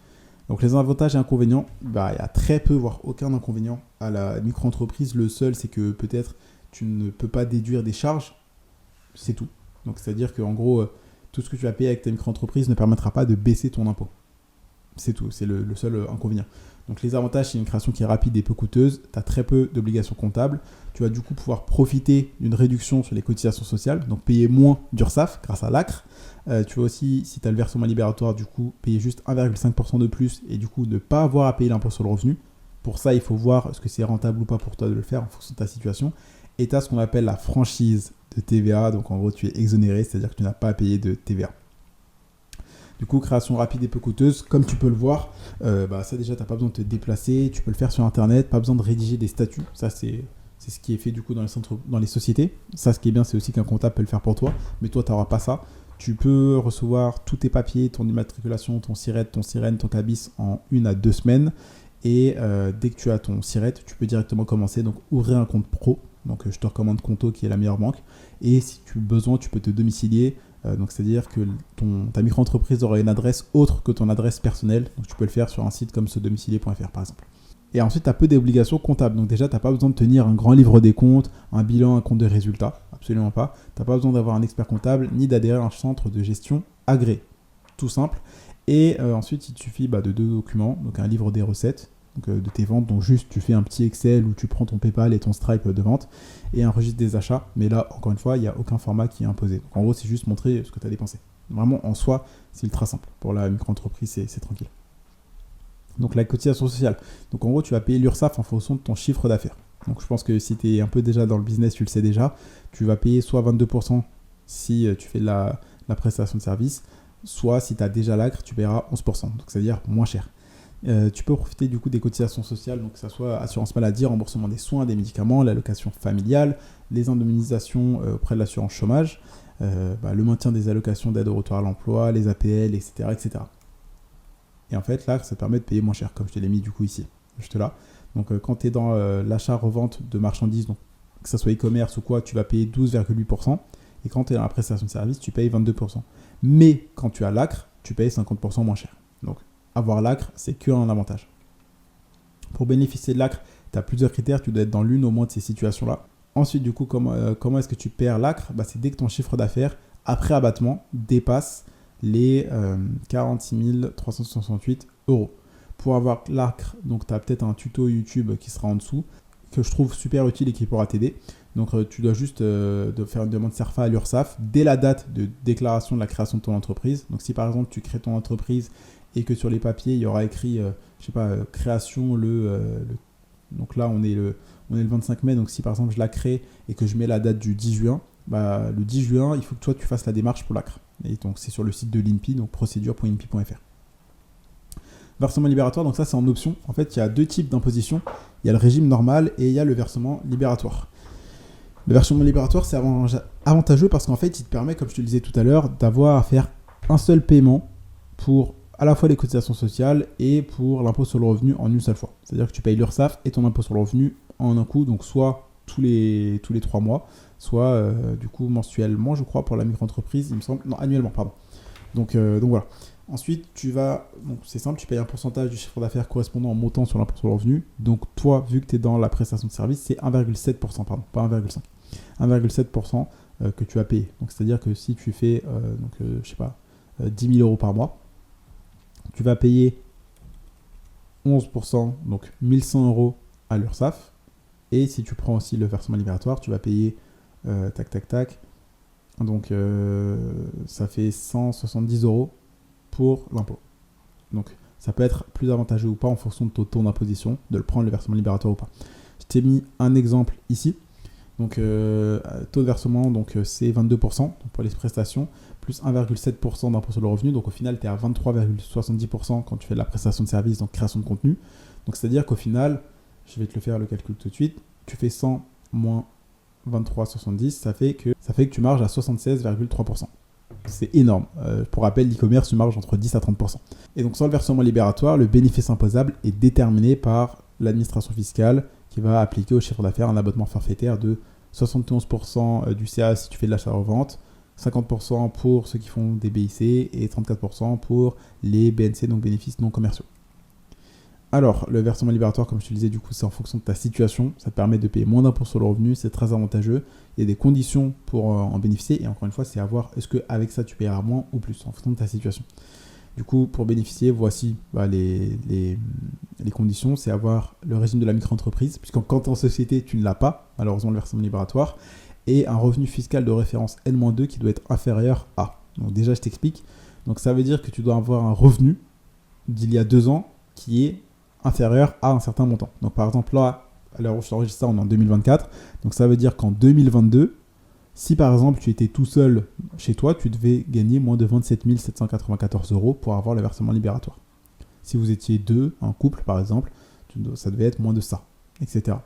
Donc les avantages et inconvénients, bah, il y a très peu, voire aucun inconvénient à la micro-entreprise. Le seul, c'est que peut-être tu ne peux pas déduire des charges. C'est tout. Donc c'est-à-dire qu'en gros, tout ce que tu vas payer avec ta micro-entreprise ne permettra pas de baisser ton impôt. C'est tout, c'est le seul inconvénient. Donc les avantages, c'est une création qui est rapide et peu coûteuse. Tu as très peu d'obligations comptables. Tu vas du coup pouvoir profiter d'une réduction sur les cotisations sociales, donc payer moins d'URSSAF grâce à l'ACRE. Tu vas aussi, si tu as le versement libératoire, du coup, payer juste 1,5% de plus et du coup ne pas avoir à payer l'impôt sur le revenu. Pour ça, il faut voir est-ce que c'est rentable ou pas pour toi de le faire en fonction de ta situation. Et tu as ce qu'on appelle la franchise de TVA. Donc en gros, tu es exonéré, c'est-à-dire que tu n'as pas à payer de TVA. Du coup, création rapide et peu coûteuse, comme tu peux le voir, ça déjà, tu n'as pas besoin de te déplacer, tu peux le faire sur Internet, pas besoin de rédiger des statuts. Ça, c'est ce qui est fait du coup dans les sociétés. Ça, ce qui est bien, c'est aussi qu'un comptable peut le faire pour toi, mais toi, tu n'auras pas ça. Tu peux recevoir tous tes papiers, ton immatriculation, ton SIRET, ton SIREN, ton CABIS en 1 à 2 semaines. Et dès que tu as ton SIRET, tu peux directement commencer, donc ouvrir un compte pro. Donc je te recommande Conto qui est la meilleure banque. Et si tu as besoin, tu peux te domicilier. Donc c'est-à-dire que ta micro-entreprise aura une adresse autre que ton adresse personnelle. Donc tu peux le faire sur un site comme sedomicilier.fr par exemple. Et ensuite, tu as peu d'obligations comptables. Donc déjà, tu n'as pas besoin de tenir un grand livre des comptes, un bilan, un compte de résultats. Absolument pas. Tu n'as pas besoin d'avoir un expert comptable ni d'adhérer à un centre de gestion agréé. Tout simple. Et ensuite, il te suffit de 2 documents. Donc un livre des recettes de tes ventes. Donc juste, tu fais un petit Excel où tu prends ton PayPal et ton Stripe de vente. Et un registre des achats. Mais là, encore une fois, il n'y a aucun format qui est imposé. Donc en gros, c'est juste montrer ce que tu as dépensé. Vraiment, en soi, c'est ultra simple. Pour la micro-entreprise, c'est tranquille. Donc la cotisation sociale. Donc en gros, tu vas payer l'URSSAF en fonction de ton chiffre d'affaires. Donc je pense que si tu es un peu déjà dans le business, tu le sais déjà, tu vas payer soit 22% si tu fais de la prestation de service, soit si tu as déjà l'ACRE, tu paieras 11%. Donc c'est-à-dire moins cher. Tu peux profiter du coup des cotisations sociales, donc que ce soit assurance maladie, remboursement des soins, des médicaments, l'allocation familiale, les indemnisations auprès de l'assurance chômage, le maintien des allocations d'aide au retour à l'emploi, les APL, etc. etc. Et en fait, là, ça te permet de payer moins cher, comme je te l'ai mis du coup ici, juste là. Donc, quand tu es dans l'achat-revente de marchandises, donc que ce soit e-commerce ou quoi, tu vas payer 12,8%. Et quand tu es dans la prestation de service, tu payes 22%. Mais quand tu as l'ACRE, tu payes 50% moins cher. Donc, avoir l'ACRE, c'est qu'un avantage. Pour bénéficier de l'ACRE, tu as plusieurs critères. Tu dois être dans l'une au moins de ces situations-là. Ensuite, du coup, comment est-ce que tu perds l'ACRE ? C'est dès que ton chiffre d'affaires, après abattement, dépasse les 46 368 euros. Pour avoir l'ACRE, donc tu as peut-être un tuto YouTube qui sera en dessous, que je trouve super utile et qui pourra t'aider. Donc tu dois juste faire une demande CERFA à l'URSSAF dès la date de déclaration de la création de ton entreprise. Donc si par exemple tu crées ton entreprise et que sur les papiers il y aura écrit, création donc là on est le 25 mai, donc si par exemple je la crée et que je mets la date du 10 juin, le 10 juin il faut que toi tu fasses la démarche pour l'ACRE. Et donc c'est sur le site de l'INPI, donc procédure.inpi.fr. Versement libératoire, donc ça c'est en option. En fait, il y a 2 types d'imposition. Il y a le régime normal et il y a le versement libératoire. Le versement libératoire, c'est avantageux parce qu'en fait, il te permet, comme je te le disais tout à l'heure, d'avoir à faire un seul paiement pour à la fois les cotisations sociales et pour l'impôt sur le revenu en une seule fois. C'est-à-dire que tu payes l'URSSAF et ton impôt sur le revenu en un coup, donc soit tous les 3 mois, soit du coup mensuellement, je crois, pour la micro-entreprise, il me semble. Non, annuellement, pardon. Donc voilà. Ensuite, donc c'est simple, tu payes un pourcentage du chiffre d'affaires correspondant au montant sur l'impôt sur le revenu. Donc toi, vu que tu es dans la prestation de service, c'est 1,7%, pardon, pas 1,5. 1,7% que tu as payé. Donc c'est-à-dire que si tu fais 10 000 euros par mois, tu vas payer 11%, donc 1 100 euros à l'URSSAF. Et si tu prends aussi le versement libératoire, tu vas payer Tac, tac, tac. Donc, ça fait 170 € pour l'impôt. Donc, ça peut être plus avantageux ou pas en fonction de ton taux d'imposition, de le prendre le versement libératoire ou pas. Je t'ai mis un exemple ici. Donc, taux de versement, donc, c'est 22% pour les prestations, plus 1,7% d'impôt sur le revenu. Donc, au final, tu es à 23,70% quand tu fais de la prestation de service, donc création de contenu. Donc, c'est-à-dire qu'au final, je vais te le faire le calcul tout de suite, tu fais 100 moins 23,70, ça fait que tu marges à 76,3%. C'est énorme. Pour rappel, l'e-commerce, tu marges entre 10 à 30%. Et donc, sans le versement libératoire, le bénéfice imposable est déterminé par l'administration fiscale qui va appliquer au chiffre d'affaires un abattement forfaitaire de 71% du CA si tu fais de l'achat-revente, 50% pour ceux qui font des BIC et 34% pour les BNC, donc bénéfices non commerciaux. Alors, le versement libératoire, comme je te le disais, du coup, c'est en fonction de ta situation. Ça te permet de payer moins d'impôts sur le revenu, c'est très avantageux. Il y a des conditions pour en bénéficier. Et encore une fois, c'est à voir, est-ce qu'avec ça, tu payeras moins ou plus, en fonction de ta situation. Du coup, pour bénéficier, voici les conditions. C'est avoir le régime de la micro-entreprise, puisque quand tu es en société, tu ne l'as pas, malheureusement, le versement libératoire. Et un revenu fiscal de référence N-2 qui doit être inférieur à. Donc déjà, je t'explique. Donc ça veut dire que tu dois avoir un revenu d'il y a 2 ans qui est inférieur à un certain montant. Donc par exemple là, à l'heure où je t'enregistre ça, on est en 2024. Donc ça veut dire qu'en 2022, si par exemple tu étais tout seul chez toi, tu devais gagner moins de 27 794 € pour avoir le versement libératoire. Si vous étiez deux, un couple par exemple, ça devait être moins de ça, etc.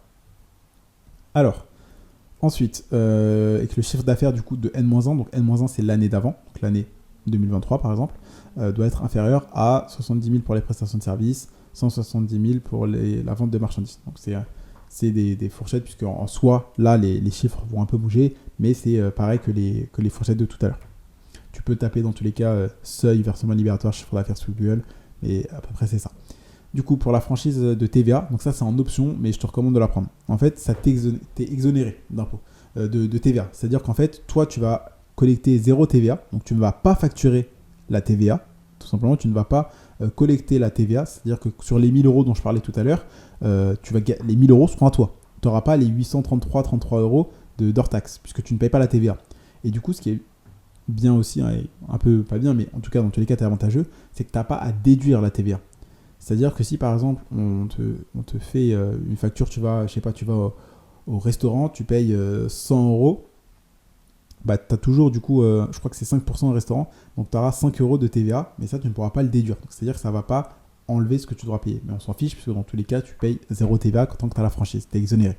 Alors, ensuite, avec le chiffre d'affaires du coup de N-1, donc N-1 c'est l'année d'avant, donc l'année 2023 par exemple, doit être inférieur à 70 000 pour les prestations de services, 170 000 pour la vente de marchandises. Donc c'est des fourchettes, puisque en soi, là, les chiffres vont un peu bouger, mais c'est pareil que les fourchettes de tout à l'heure. Tu peux taper dans tous les cas seuil, versement libératoire, chiffre d'affaires sur Google, mais à peu près c'est ça. Du coup, pour la franchise de TVA, donc ça c'est en option, mais je te recommande de la prendre. En fait, ça t'es exonéré d'impôt, de TVA. C'est-à-dire qu'en fait, toi, tu vas collecter 0 TVA, donc tu ne vas pas facturer la TVA. Tout simplement, tu ne vas pas collecter la TVA, c'est-à-dire que sur les 1 000 € dont je parlais tout à l'heure, les 1 000 € seront à toi. Tu n'auras pas les 833 € d'hors taxe, puisque tu ne payes pas la TVA. Et du coup, ce qui est bien aussi, hein, un peu pas bien, mais en tout cas, dans tous les cas, c'est avantageux, c'est que tu n'as pas à déduire la TVA. C'est-à-dire que si par exemple, on te fait une facture, tu vas au restaurant, tu payes 100 €, bah, tu as toujours du coup, je crois que c'est 5% au restaurant, donc tu auras 5 € de TVA, mais ça tu ne pourras pas le déduire. C'est-à-dire que ça ne va pas enlever ce que tu dois payer. Mais on s'en fiche, puisque dans tous les cas, tu payes 0 TVA tant que tu as la franchise, tu es exonéré.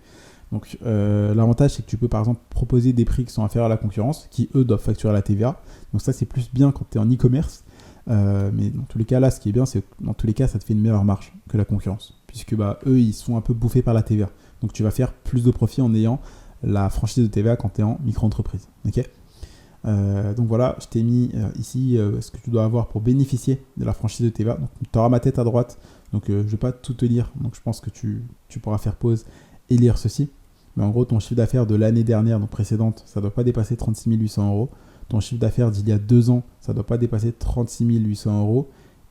Donc l'avantage, c'est que tu peux par exemple proposer des prix qui sont inférieurs à la concurrence, qui eux doivent facturer la TVA. Donc ça, c'est plus bien quand tu es en e-commerce. Mais dans tous les cas, là, ce qui est bien, c'est que dans tous les cas, ça te fait une meilleure marge que la concurrence, puisque eux, ils sont un peu bouffés par la TVA. Donc tu vas faire plus de profit en ayant la franchise de TVA quand tu es en micro-entreprise. Okay, donc voilà, je t'ai mis ici ce que tu dois avoir pour bénéficier de la franchise de TVA. Donc tu auras ma tête à droite, donc je ne vais pas tout te lire, donc je pense que tu pourras faire pause et lire ceci. Mais en gros, ton chiffre d'affaires de l'année dernière, donc précédente, ça ne doit pas dépasser 36 800 €. Ton chiffre d'affaires d'il y a 2 ans, ça ne doit pas dépasser 36 800 €.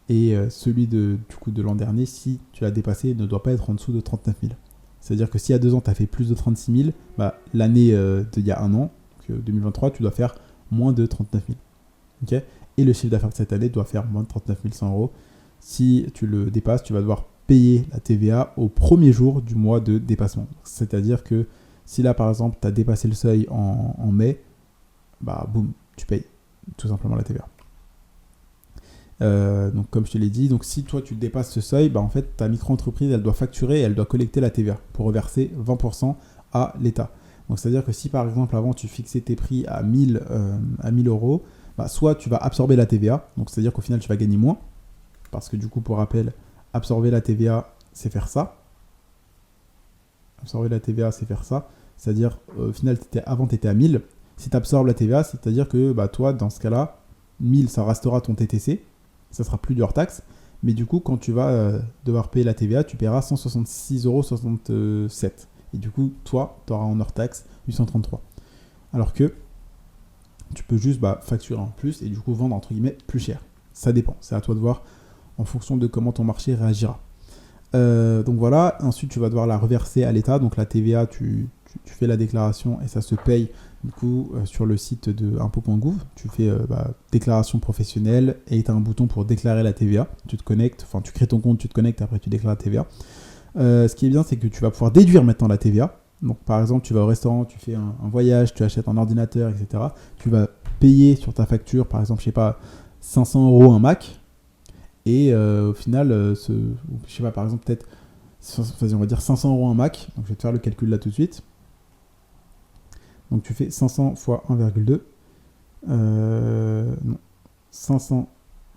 Et celui de l'an dernier, si tu l'as dépassé, ne doit pas être en dessous de 39 000. C'est-à-dire que si il y a 2 ans, tu as fait plus de 36 000, bah, l'année d'il y a 1 an, donc 2023, tu dois faire moins de 39 000. Okay, et le chiffre d'affaires de cette année doit faire moins de 39 100 €. Si tu le dépasses, tu vas devoir payer la TVA au premier jour du mois de dépassement. C'est-à-dire que si là, par exemple, tu as dépassé le seuil en mai, bah boum, tu payes tout simplement la TVA. Donc comme je te l'ai dit, donc si toi tu dépasses ce seuil, bah en fait ta micro-entreprise elle doit facturer et elle doit collecter la TVA pour reverser 20% à l'État. Donc c'est à dire que si par exemple avant tu fixais tes prix à 1000 €, bah, soit tu vas absorber la TVA, donc c'est à dire qu'au final tu vas gagner moins, parce que du coup pour rappel, absorber la TVA c'est faire ça. Absorber la TVA c'est faire ça, c'est à dire au final avant tu étais à 1000, si tu absorbes la TVA, c'est à dire que bah, toi dans ce cas là 1000 ça restera ton TTC, ça sera plus du hors-taxe, mais du coup, quand tu vas devoir payer la TVA, tu paieras 166,67 €. Et du coup, toi, tu auras en hors-taxe 833. Alors que tu peux juste facturer en plus et du coup vendre entre guillemets plus cher. Ça dépend, c'est à toi de voir en fonction de comment ton marché réagira. Donc voilà, ensuite tu vas devoir la reverser à l'État. Donc la TVA, tu tu fais la déclaration et ça se paye du coup sur le site de impôts.gouv. Tu fais déclaration professionnelle et tu as un bouton pour déclarer la TVA. Tu te connectes, enfin tu crées ton compte, tu te connectes, après tu déclares la TVA. Ce qui est bien, c'est que tu vas pouvoir déduire maintenant la TVA. Donc par exemple, tu vas au restaurant, tu fais un voyage, tu achètes un ordinateur, etc. Tu vas payer sur ta facture, par exemple, je sais pas, 500 € un Mac. Et au final, je sais pas, par exemple, peut-être, on va dire 500 € un Mac. Donc je vais te faire le calcul là tout de suite. Donc tu fais 500 fois 1,2. Non, 500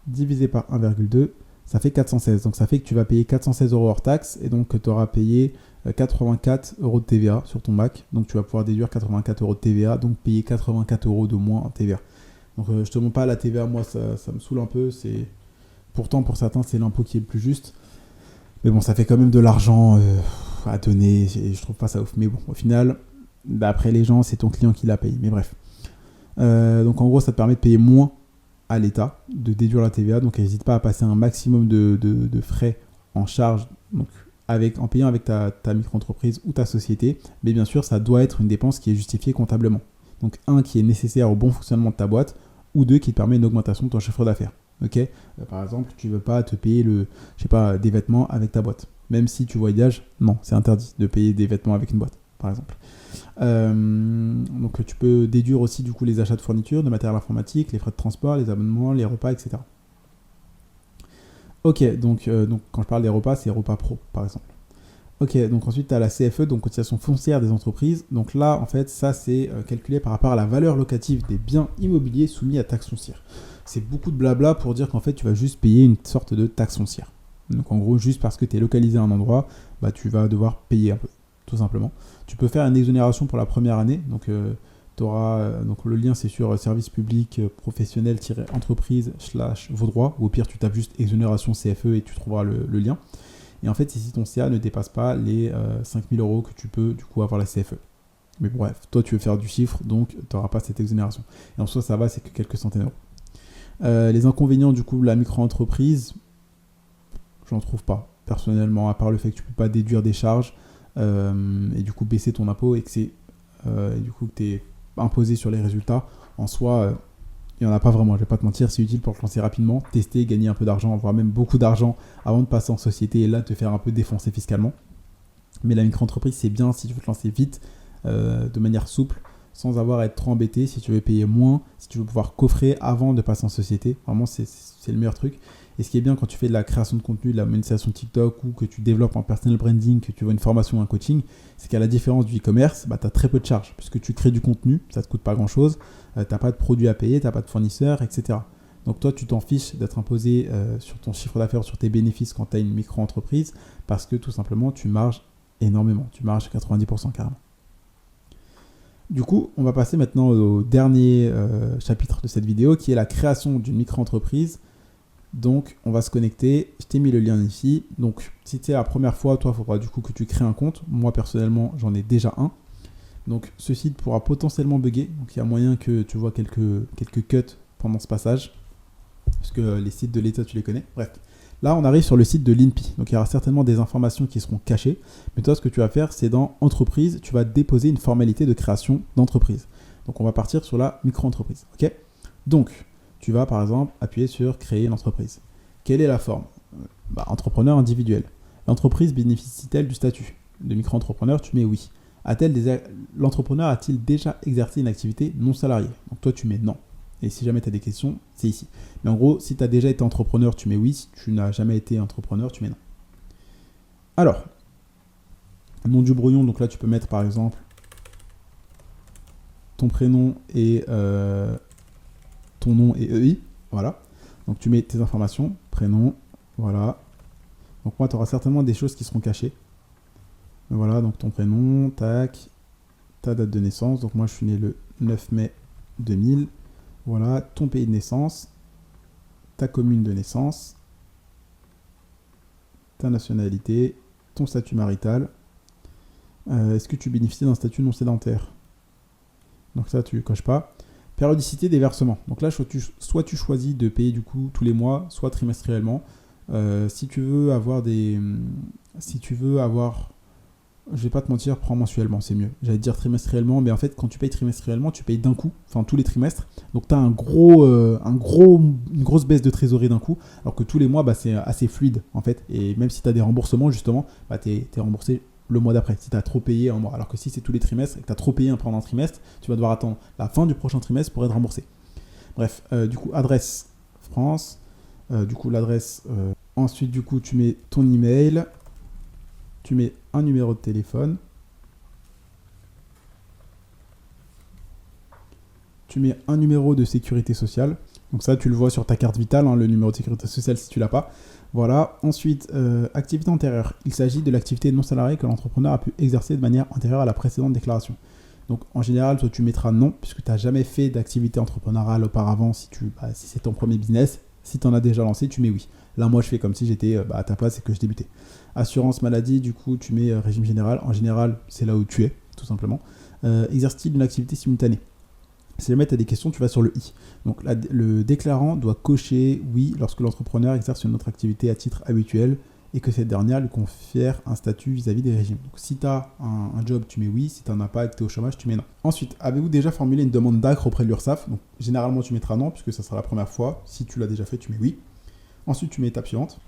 divisé par 1,2, ça fait 416. Donc ça fait que tu vas payer 416 € hors taxe et donc tu auras payé 84 € de TVA sur ton Mac. Donc tu vas pouvoir déduire 84 € de TVA, donc payer 84 € de moins en TVA. Donc je te montre pas la TVA, moi ça me saoule un peu. Pourtant pour certains c'est l'impôt qui est le plus juste. Mais bon, ça fait quand même de l'argent à donner et je trouve pas ça ouf. Mais bon, au final, d'après les gens, c'est ton client qui la paye. Mais bref. Donc en gros, ça te permet de payer moins à l'État, de déduire la TVA. Donc n'hésite pas à passer un maximum de frais en charge, donc en payant avec ta micro-entreprise ou ta société. Mais bien sûr, ça doit être une dépense qui est justifiée comptablement. Donc un, qui est nécessaire au bon fonctionnement de ta boîte, ou deux, qui te permet une augmentation de ton chiffre d'affaires. Ok, par exemple, tu ne veux pas te payer des vêtements avec ta boîte. Même si tu voyages, non, c'est interdit de payer des vêtements avec une boîte, par exemple. Donc tu peux déduire aussi du coup les achats de fournitures, de matériel informatique, les frais de transport, les abonnements, les repas, etc. Ok, donc quand je parle des repas, c'est repas pro, par exemple. Ok, donc ensuite tu as la CFE, donc cotisation foncière des entreprises. Donc là, en fait, ça c'est calculé par rapport à la valeur locative des biens immobiliers soumis à taxe foncière. C'est beaucoup de blabla pour dire qu'en fait tu vas juste payer une sorte de taxe foncière. Donc en gros, juste parce que tu es localisé à un endroit, tu vas devoir payer un peu, tout simplement. Tu peux faire une exonération pour la première année. Donc donc le lien c'est sur service public professionnel-entreprise / vos droits. Ou au pire, tu tapes juste exonération CFE et tu trouveras le lien. Et en fait, si ton CA ne dépasse pas les 5 000 € que tu peux du coup avoir la CFE. Mais bref, toi tu veux faire du chiffre, donc tu n'auras pas cette exonération. Et en soi, ça va, c'est que quelques centaines d'euros. Les inconvénients du coup, la micro-entreprise, j'en trouve pas, personnellement, à part le fait que tu ne peux pas déduire des charges et du coup baisser ton impôt et que tu es imposé sur les résultats. En soi, il n'y en a pas vraiment, je vais pas te mentir, c'est utile pour te lancer rapidement, tester, gagner un peu d'argent, voire même beaucoup d'argent avant de passer en société et là te faire un peu défoncer fiscalement. Mais la micro-entreprise, c'est bien si tu veux te lancer vite, de manière souple, sans avoir à être trop embêté, si tu veux payer moins, si tu veux pouvoir coffrer avant de passer en société. Vraiment, c'est le meilleur truc. Et ce qui est bien quand tu fais de la création de contenu, de la monétisation TikTok ou que tu développes en personal branding, que tu veux une formation ou un coaching, c'est qu'à la différence du e-commerce, tu as très peu de charges. Puisque tu crées du contenu, ça ne te coûte pas grand-chose, tu n'as pas de produits à payer, tu n'as pas de fournisseurs, etc. Donc toi, tu t'en fiches d'être imposé sur ton chiffre d'affaires, sur tes bénéfices quand tu as une micro-entreprise, parce que tout simplement, tu marges énormément. Tu marges 90% carrément. Du coup, on va passer maintenant au dernier chapitre de cette vidéo, qui est la création d'une micro-entreprise. Donc, on va se connecter. Je t'ai mis le lien ici. Donc, si c'est la première fois, toi, il faudra du coup que tu crées un compte. Moi, personnellement, j'en ai déjà un. Donc, ce site pourra potentiellement bugger. Donc, il y a moyen que tu vois quelques cuts pendant ce passage. Parce que les sites de l'État, tu les connais. Bref. Là, on arrive sur le site de l'INPI. Donc, il y aura certainement des informations qui seront cachées. Mais toi, ce que tu vas faire, c'est dans Entreprise, tu vas déposer une formalité de création d'entreprise. Donc, on va partir sur la micro-entreprise. OK ? Donc, tu vas, par exemple, appuyer sur Créer une entreprise. Quelle est la forme ? Entrepreneur individuel. L'entreprise bénéficie-t-elle du statut de micro-entrepreneur ? Tu mets oui. L'entrepreneur a-t-il déjà exercé une activité non salariée ? Donc, toi, tu mets non. Et si jamais tu as des questions, c'est ici. Mais en gros, si tu as déjà été entrepreneur, tu mets oui. Si tu n'as jamais été entrepreneur, tu mets non. Alors, nom du brouillon, donc là, tu peux mettre par exemple ton prénom et ton nom et EI. Voilà. Donc, tu mets tes informations, prénom, voilà. Donc, moi, tu auras certainement des choses qui seront cachées. Voilà, donc ton prénom, tac, ta date de naissance. Donc, moi, je suis né le 9 mai 2000. Voilà, ton pays de naissance, ta commune de naissance, ta nationalité, ton statut marital. Est-ce que tu bénéficies d'un statut non sédentaire ? Donc ça, tu ne coches pas. Périodicité des versements. Donc là, soit tu choisis de payer du coup tous les mois, soit trimestriellement. Si tu veux avoir je vais pas te mentir, prends mensuellement, c'est mieux. J'allais te dire trimestriellement, mais en fait, quand tu payes trimestriellement, tu payes d'un coup, enfin tous les trimestres. Donc tu as une grosse baisse de trésorerie d'un coup, alors que tous les mois, bah, c'est assez fluide en fait. Et même si tu as des remboursements, justement, bah, tu es remboursé le mois d'après, si tu as trop payé un mois. Alors que si c'est tous les trimestres et que tu as trop payé pendant un trimestre, tu vas devoir attendre la fin du prochain trimestre pour être remboursé. Bref, du coup, adresse France, du coup, l'adresse. Ensuite, du coup, tu mets ton email, tu mets un numéro de téléphone, tu mets un numéro de sécurité sociale. Donc ça, tu le vois sur ta carte vitale, hein, le numéro de sécurité sociale si tu l'as pas. Voilà. Ensuite, activité antérieure. Il s'agit de l'activité non salariée que l'entrepreneur a pu exercer de manière antérieure à la précédente déclaration. Donc en général, toi tu mettras non, puisque tu n'as jamais fait d'activité entrepreneuriale auparavant si c'est ton premier business. Si tu en as déjà lancé, tu mets oui. Là, moi, je fais comme si j'étais à ta place et que je débutais. Assurance maladie, du coup, tu mets régime général. En général, c'est là où tu es, tout simplement. Exerce-t-il une activité simultanée? Si jamais tu as des questions, tu vas sur le i. Donc le déclarant doit cocher oui lorsque l'entrepreneur exerce une autre activité à titre habituel et que cette dernière lui confère un statut vis-à-vis des régimes. Donc si tu as un job, tu mets oui. Si tu n'en as pas et que tu es au chômage, tu mets non. Ensuite, avez-vous déjà formulé une demande d'ACRE auprès de l'URSSAF? Donc généralement, tu mettras non puisque ça sera la première fois. Si tu l'as déjà fait, tu mets oui. Ensuite, tu mets étape suivante.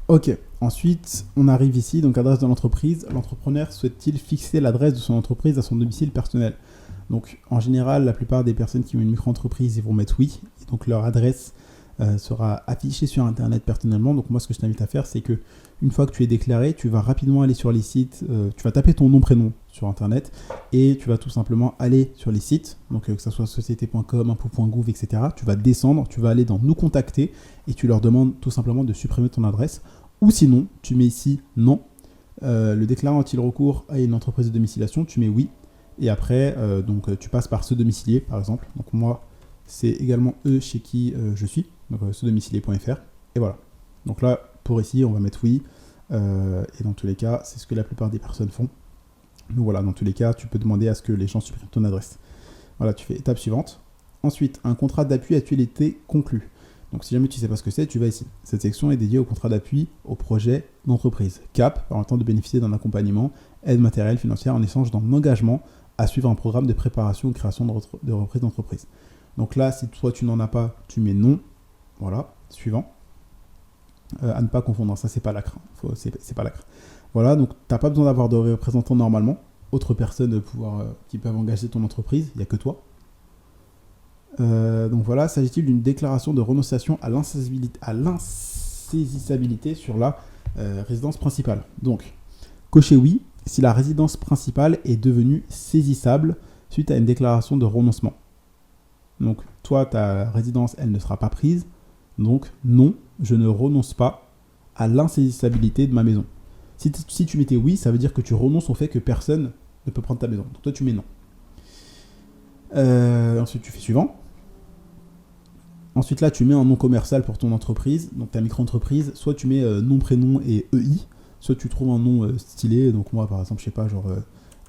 Ok, ensuite on arrive ici, donc adresse de l'entreprise. L'entrepreneur souhaite-t-il fixer l'adresse de son entreprise à son domicile personnel? Donc en général, la plupart des personnes qui ont une micro-entreprise, ils vont mettre oui, et donc leur adresse sera affichée sur Internet personnellement. Donc moi, ce que je t'invite à faire, c'est que une fois que tu es déclaré, tu vas rapidement aller sur les sites, tu vas taper ton nom, prénom sur Internet, et tu vas tout simplement aller sur les sites, donc que ce soit société.com, impôts.gouv, etc. Tu vas descendre, tu vas aller dans nous contacter, et tu leur demandes tout simplement de supprimer ton adresse. Ou sinon, tu mets ici non. Le déclarant a-t-il recours à une entreprise de domiciliation? Tu mets oui. Et après, tu passes par ce domicilié, par exemple. Donc moi, c'est également eux chez qui je suis. Donc ce domicilié.fr. Et voilà. Donc là, pour ici, on va mettre oui. Et dans tous les cas, c'est ce que la plupart des personnes font. Donc voilà, dans tous les cas, tu peux demander à ce que les gens suppriment ton adresse. Voilà, tu fais étape suivante. Ensuite, un contrat d'appui a-t-il été conclu? Donc si jamais tu ne sais pas ce que c'est, tu vas ici. Cette section est dédiée au contrat d'appui au projet d'entreprise. CAP, permettant de bénéficier d'un accompagnement, aide matérielle, financière en échange d'un engagement à suivre un programme de préparation ou création de reprise d'entreprise. Donc là, si toi tu n'en as pas, tu mets non. Voilà, suivant. À ne pas confondre, ça c'est pas l'ACRE. C'est pas l'ACRE. Voilà, donc tu n'as pas besoin d'avoir de représentants normalement. Autres personnes qui peuvent engager ton entreprise, il n'y a que toi. Donc voilà, s'agit-il d'une déclaration de renonciation à l'insaisissabilité sur la résidence principale? Donc, cochez oui si la résidence principale est devenue saisissable suite à une déclaration de renoncement. Donc, toi, ta résidence, elle ne sera pas prise. Donc, non, je ne renonce pas à l'insaisissabilité de ma maison. Si tu mettais oui, ça veut dire que tu renonces au fait que personne ne peut prendre ta maison. Donc, toi, tu mets non. Ensuite, tu fais suivant. Ensuite, là, tu mets un nom commercial pour ton entreprise, donc ta micro-entreprise. Soit tu mets nom, prénom et EI, soit tu trouves un nom stylé. Donc moi, par exemple, je sais pas, genre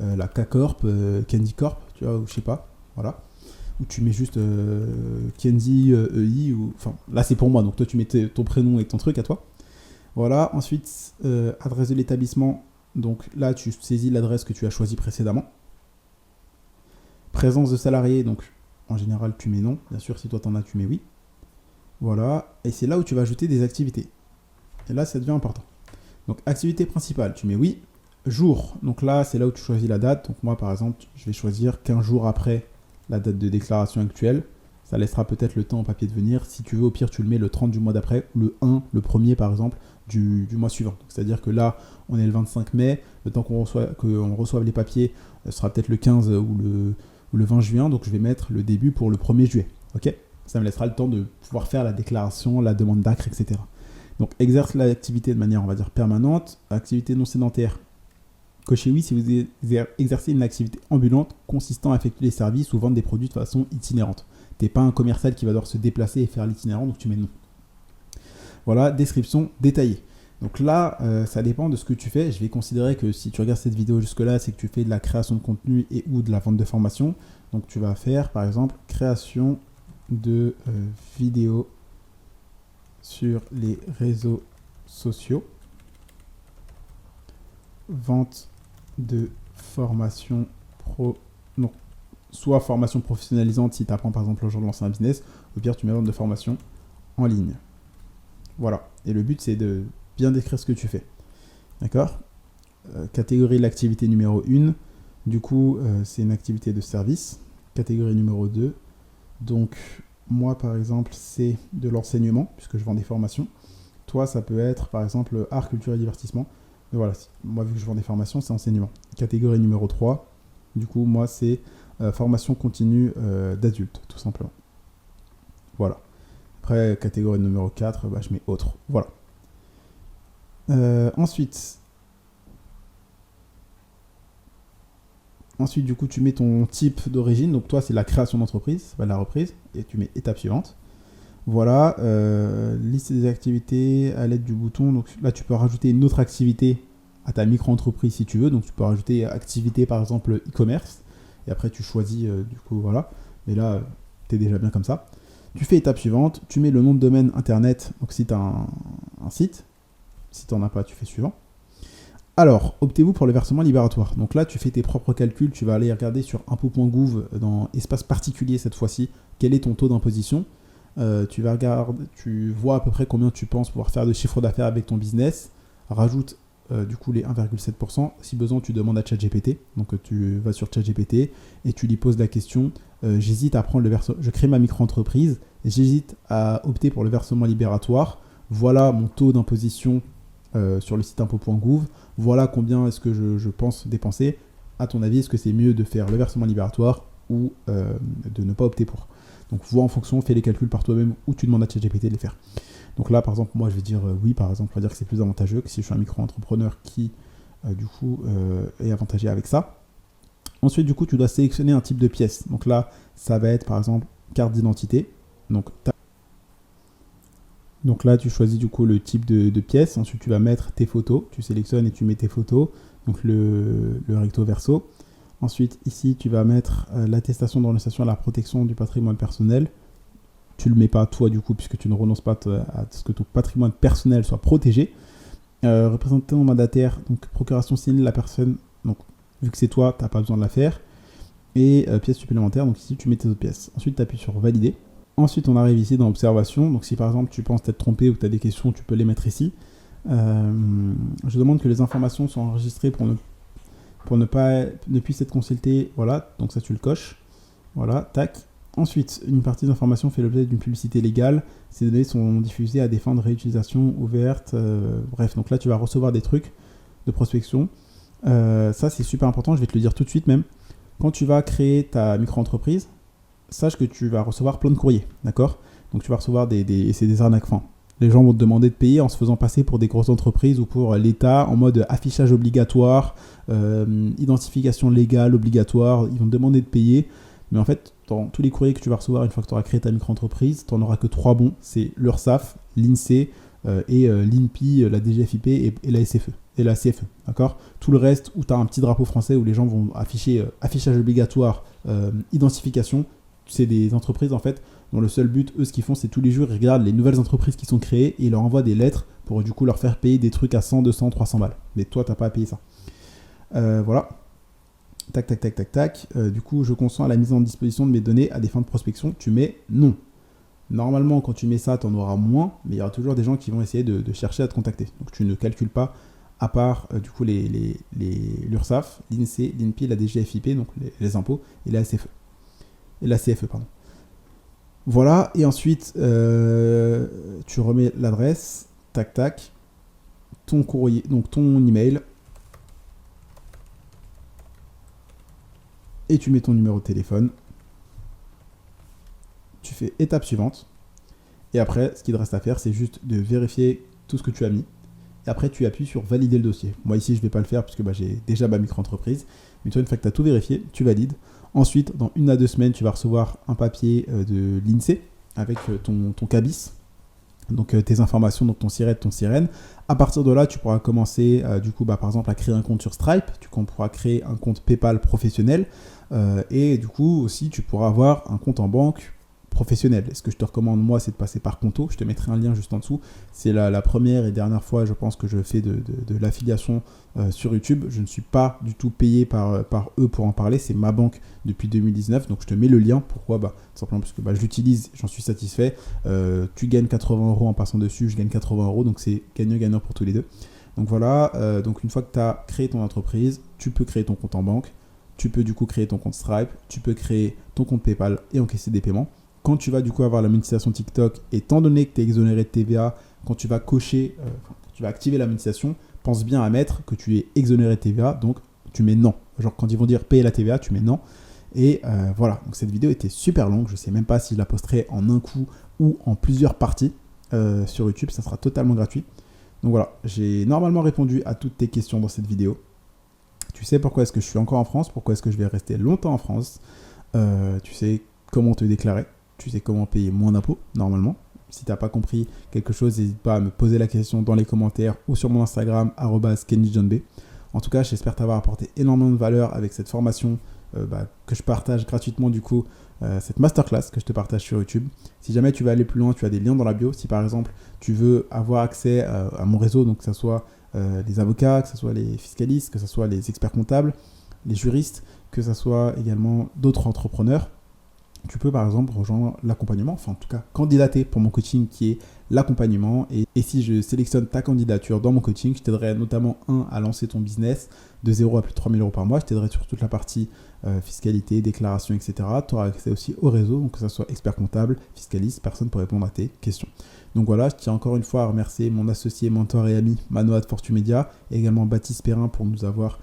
la K-Corp, Candy Corp, tu vois, ou je sais pas, voilà. Ou tu mets juste Candy, EI, ou... Enfin, là, c'est pour moi, donc toi, tu mets ton prénom et ton truc à toi. Voilà, ensuite, adresse de l'établissement. Donc là, tu saisis l'adresse que tu as choisie précédemment. Présence de salariés, donc en général, tu mets non. Bien sûr, si toi, t'en as, tu mets oui. Voilà, et c'est là où tu vas ajouter des activités. Et là, ça devient important. Donc, activité principale, tu mets oui. Jour, donc là, c'est là où tu choisis la date. Donc moi, par exemple, je vais choisir 15 jours après la date de déclaration actuelle. Ça laissera peut-être le temps au papier de venir. Si tu veux, au pire, tu le mets le 30 du mois d'après, ou le 1, le 1er, par exemple, du mois suivant. C'est-à-dire que là, on est le 25 mai. Le temps qu'on reçoive les papiers, sera peut-être le 15 ou le 20 juin. Donc, je vais mettre le début pour le 1er juillet. Ok ? Ça me laissera le temps de pouvoir faire la déclaration, la demande d'ACRE, etc. Donc, exerce l'activité de manière, on va dire, permanente. Activité non sédentaire. Cochez oui si vous exercez une activité ambulante consistant à effectuer des services ou vendre des produits de façon itinérante. Tu n'es pas un commercial qui va devoir se déplacer et faire l'itinérant, donc tu mets non. Voilà, description détaillée. Donc là, ça dépend de ce que tu fais. Je vais considérer que si tu regardes cette vidéo jusque-là, c'est que tu fais de la création de contenu et ou de la vente de formation. Donc tu vas faire, par exemple, création de vidéos sur les réseaux sociaux. vente de formation pro. Non, soit formation professionnalisante si tu apprends par exemple le jour de lancer un business, ou pire tu mets vente de formation en ligne. Voilà. Et le but c'est de bien décrire ce que tu fais. D'accord ? Catégorie de l'activité numéro 1. Du coup, c'est une activité de service. Catégorie numéro 2. Donc, moi, par exemple, c'est de l'enseignement, puisque je vends des formations. Toi, ça peut être, par exemple, art, culture et divertissement. Mais voilà, moi, vu que je vends des formations, c'est enseignement. Catégorie numéro 3. Du coup, moi, c'est formation continue d'adultes, tout simplement. Voilà. Après, catégorie numéro 4, je mets autre. Voilà. Ensuite, du coup, tu mets ton type d'origine. Donc, toi, c'est la création d'entreprise, c'est pas la reprise. Et tu mets étape suivante. Voilà. Liste des activités à l'aide du bouton. Donc, là, tu peux rajouter une autre activité à ta micro-entreprise si tu veux. Donc, tu peux rajouter activité, par exemple, e-commerce. Et après, tu choisis, du coup, voilà. Mais là, tu es déjà bien comme ça. Tu fais étape suivante. Tu mets le nom de domaine internet. Donc, si tu as un site. Si tu n'en as pas, tu fais suivant. Alors, optez-vous pour le versement libératoire. Donc là, tu fais tes propres calculs. Tu vas aller regarder sur impôt.gouv dans espace particulier cette fois-ci. Quel est ton taux d'imposition ? Tu vois à peu près combien tu penses pouvoir faire de chiffre d'affaires avec ton business. Rajoute du coup les 1,7%. Si besoin, tu demandes à ChatGPT. Donc tu vas sur ChatGPT et tu lui poses la question. J'hésite à prendre le versement. Je crée ma micro-entreprise. J'hésite à opter pour le versement libératoire. Voilà mon taux d'imposition sur le site impôt.gouv. Voilà combien est-ce que je pense dépenser. À ton avis, est-ce que c'est mieux de faire le versement libératoire ou de ne pas opter pour ? Donc, vois en fonction, fais les calculs par toi-même ou tu demandes à ChatGPT de les faire. Donc là, par exemple, moi, je vais dire oui, par exemple, on va dire que c'est plus avantageux que si je suis un micro-entrepreneur qui, du coup, est avantagé avec ça. Ensuite, du coup, tu dois sélectionner un type de pièce. Donc là, ça va être, par exemple, carte d'identité. Donc là, tu choisis du coup le type de pièce. Ensuite, tu vas mettre tes photos. Tu sélectionnes et tu mets tes photos. Donc le recto verso. Ensuite, ici, tu vas mettre l'attestation d'orientation à la protection du patrimoine personnel. Tu ne le mets pas toi du coup, puisque tu ne renonces pas à ce que ton patrimoine personnel soit protégé. Représentant mandataire, donc procuration signée de la personne. Donc, vu que c'est toi, tu n'as pas besoin de la faire. Et pièce supplémentaire. Donc ici, tu mets tes autres pièces. Ensuite, tu appuies sur valider. Ensuite, on arrive ici dans l'observation. Donc, si par exemple, tu penses t'être trompé ou que tu as des questions, tu peux les mettre ici. Je demande que les informations soient enregistrées pour ne puisse être consultées. Voilà, donc ça, tu le coches. Voilà, tac. Ensuite, une partie des informations fait l'objet d'une publicité légale. Ces données sont diffusées à des fins de réutilisation ouverte. Bref, donc là, tu vas recevoir des trucs de prospection. Ça, c'est super important. Je vais te le dire tout de suite même. Quand tu vas créer ta micro-entreprise, sache que tu vas recevoir plein de courriers, d'accord ? Donc tu vas recevoir c'est des arnaques fins. Les gens vont te demander de payer en se faisant passer pour des grosses entreprises ou pour l'État en mode affichage obligatoire, identification légale obligatoire. Ils vont te demander de payer. Mais en fait, dans tous les courriers que tu vas recevoir une fois que tu auras créé ta micro-entreprise, tu n'en auras que 3 bons. C'est l'URSSAF, l'INSEE et l'INPI, la DGFiP et la SFE. Et la CFE, d'accord ? Tout le reste où tu as un petit drapeau français où les gens vont afficher affichage obligatoire, identification. C'est des entreprises en fait dont le seul but, eux, ce qu'ils font, c'est tous les jours, ils regardent les nouvelles entreprises qui sont créées et ils leur envoient des lettres pour du coup leur faire payer des trucs à 100, 200, 300 balles. Mais toi, t'as pas à payer ça. Voilà. Tac, tac, tac, tac, tac. Du coup, je consens à la mise en disposition de mes données à des fins de prospection. Tu mets non. Normalement, quand tu mets ça, tu en auras moins, mais il y aura toujours des gens qui vont essayer de chercher à te contacter. Donc, tu ne calcules pas, à part du coup l'URSSAF, l'INSEE, l'INPI, la DGFiP, donc les impôts, et la SFE. Et la CFE, pardon. Voilà, et ensuite, tu remets l'adresse, tac, tac, ton courrier, donc ton email, et tu mets ton numéro de téléphone. Tu fais étape suivante, et après, ce qu'il te reste à faire, c'est juste de vérifier tout ce que tu as mis, et après, tu appuies sur valider le dossier. Moi, ici, je ne vais pas le faire, puisque j'ai déjà ma micro-entreprise, mais toi, une fois que tu as tout vérifié, tu valides. Ensuite, dans 1 à 2 semaines, tu vas recevoir un papier de l'INSEE avec ton CABIS, donc tes informations, donc ton SIRET, ton SIREN. À partir de là, tu pourras commencer, par exemple, à créer un compte sur Stripe. Tu pourras créer un compte PayPal professionnel. Et du coup, aussi, tu pourras avoir un compte en banque professionnelle. Et ce que je te recommande, moi, c'est de passer par Conto. Je te mettrai un lien juste en dessous. C'est la première et dernière fois, je pense, que je fais de l'affiliation sur YouTube. Je ne suis pas du tout payé par eux pour en parler. C'est ma banque depuis 2019. Donc, je te mets le lien. Pourquoi ? Tout simplement parce que je l'utilise, j'en suis satisfait. Tu gagnes 80 € en passant dessus. Je gagne 80 €. Donc, c'est gagnant-gagnant pour tous les deux. Donc, voilà. Donc, une fois que tu as créé ton entreprise, tu peux créer ton compte en banque. Tu peux du coup créer ton compte Stripe, tu peux créer ton compte PayPal et encaisser des paiements. Quand tu vas du coup avoir la monétisation TikTok, étant donné que tu es exonéré de TVA, quand tu vas cocher, tu vas activer la monétisation, pense bien à mettre que tu es exonéré de TVA, donc tu mets non. Genre quand ils vont dire payer la TVA, tu mets non. Et voilà, donc cette vidéo était super longue, je ne sais même pas si je la posterai en un coup ou en plusieurs parties sur YouTube, ça sera totalement gratuit. Donc voilà, j'ai normalement répondu à toutes tes questions dans cette vidéo. Tu sais pourquoi est-ce que je suis encore en France, pourquoi est-ce que je vais rester longtemps en France, tu sais comment te déclarer, tu sais comment payer moins d'impôts normalement. Si tu n'as pas compris quelque chose, n'hésite pas à me poser la question dans les commentaires ou sur mon Instagram @kennyjohnb. En tout cas, j'espère t'avoir apporté énormément de valeur avec cette formation que je partage gratuitement du coup, cette masterclass que je te partage sur YouTube. Si jamais tu veux aller plus loin, tu as des liens dans la bio. Si par exemple tu veux avoir accès à mon réseau, donc que ce soit les avocats, que ce soit les fiscalistes, que ce soit les experts comptables, les juristes, que ce soit également d'autres entrepreneurs, tu peux par exemple rejoindre l'accompagnement, enfin en tout cas candidater pour mon coaching qui est l'accompagnement. Et si je sélectionne ta candidature dans mon coaching, je t'aiderai notamment à lancer ton business de 0 à plus de 3 000 € par mois. Je t'aiderai sur toute la partie fiscalité, déclaration, etc. Tu auras accès aussi au réseau, donc que ce soit expert comptable, fiscaliste, personne pour répondre à tes questions. Donc voilà, je tiens encore une fois à remercier mon associé, mentor et ami Manoa de Fortu Media et également Baptiste Perrin pour nous avoir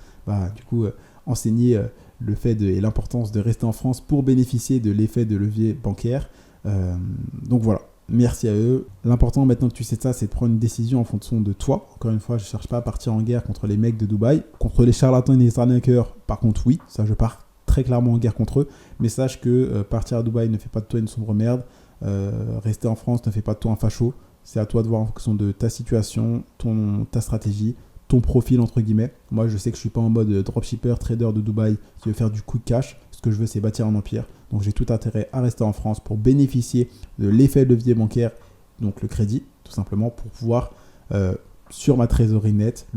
enseigné le fait et l'importance de rester en France pour bénéficier de l'effet de levier bancaire. Donc voilà, merci à eux. L'important maintenant que tu sais ça, c'est de prendre une décision en fonction de toi. Encore une fois, je ne cherche pas à partir en guerre contre les mecs de Dubaï. Contre les charlatans et les arnaqueurs, par contre, oui, ça je pars très clairement en guerre contre eux. Mais sache que partir à Dubaï ne fait pas de toi une sombre merde. Rester en France ne fait pas de toi un facho. C'est à toi de voir en fonction de ta situation, ta stratégie, ton profil entre guillemets. Moi je sais que je suis pas en mode dropshipper, trader de Dubaï qui veut faire du quick cash. Ce que je veux c'est bâtir un empire. Donc j'ai tout intérêt à rester en France pour bénéficier de l'effet de levier bancaire, donc le crédit tout simplement, pour pouvoir sur ma trésorerie nette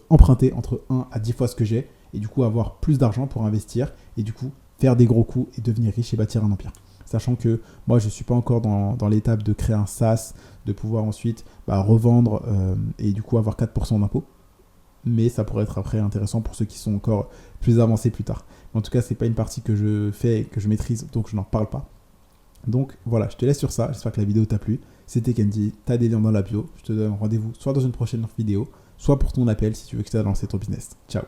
emprunter entre 1 à 10 fois ce que j'ai et du coup avoir plus d'argent pour investir et du coup faire des gros coups et devenir riche et bâtir un empire. Sachant que moi je ne suis pas encore dans l'étape de créer un SaaS, de pouvoir ensuite revendre et du coup avoir 4% d'impôt. Mais ça pourrait être après intéressant pour ceux qui sont encore plus avancés plus tard. Mais en tout cas, ce n'est pas une partie que je fais, que je maîtrise, donc je n'en parle pas. Donc voilà, je te laisse sur ça. J'espère que la vidéo t'a plu. C'était Kenji, tu as des liens dans la bio. Je te donne rendez-vous soit dans une prochaine vidéo, soit pour ton appel si tu veux que je t'aide à lancer ton business. Ciao.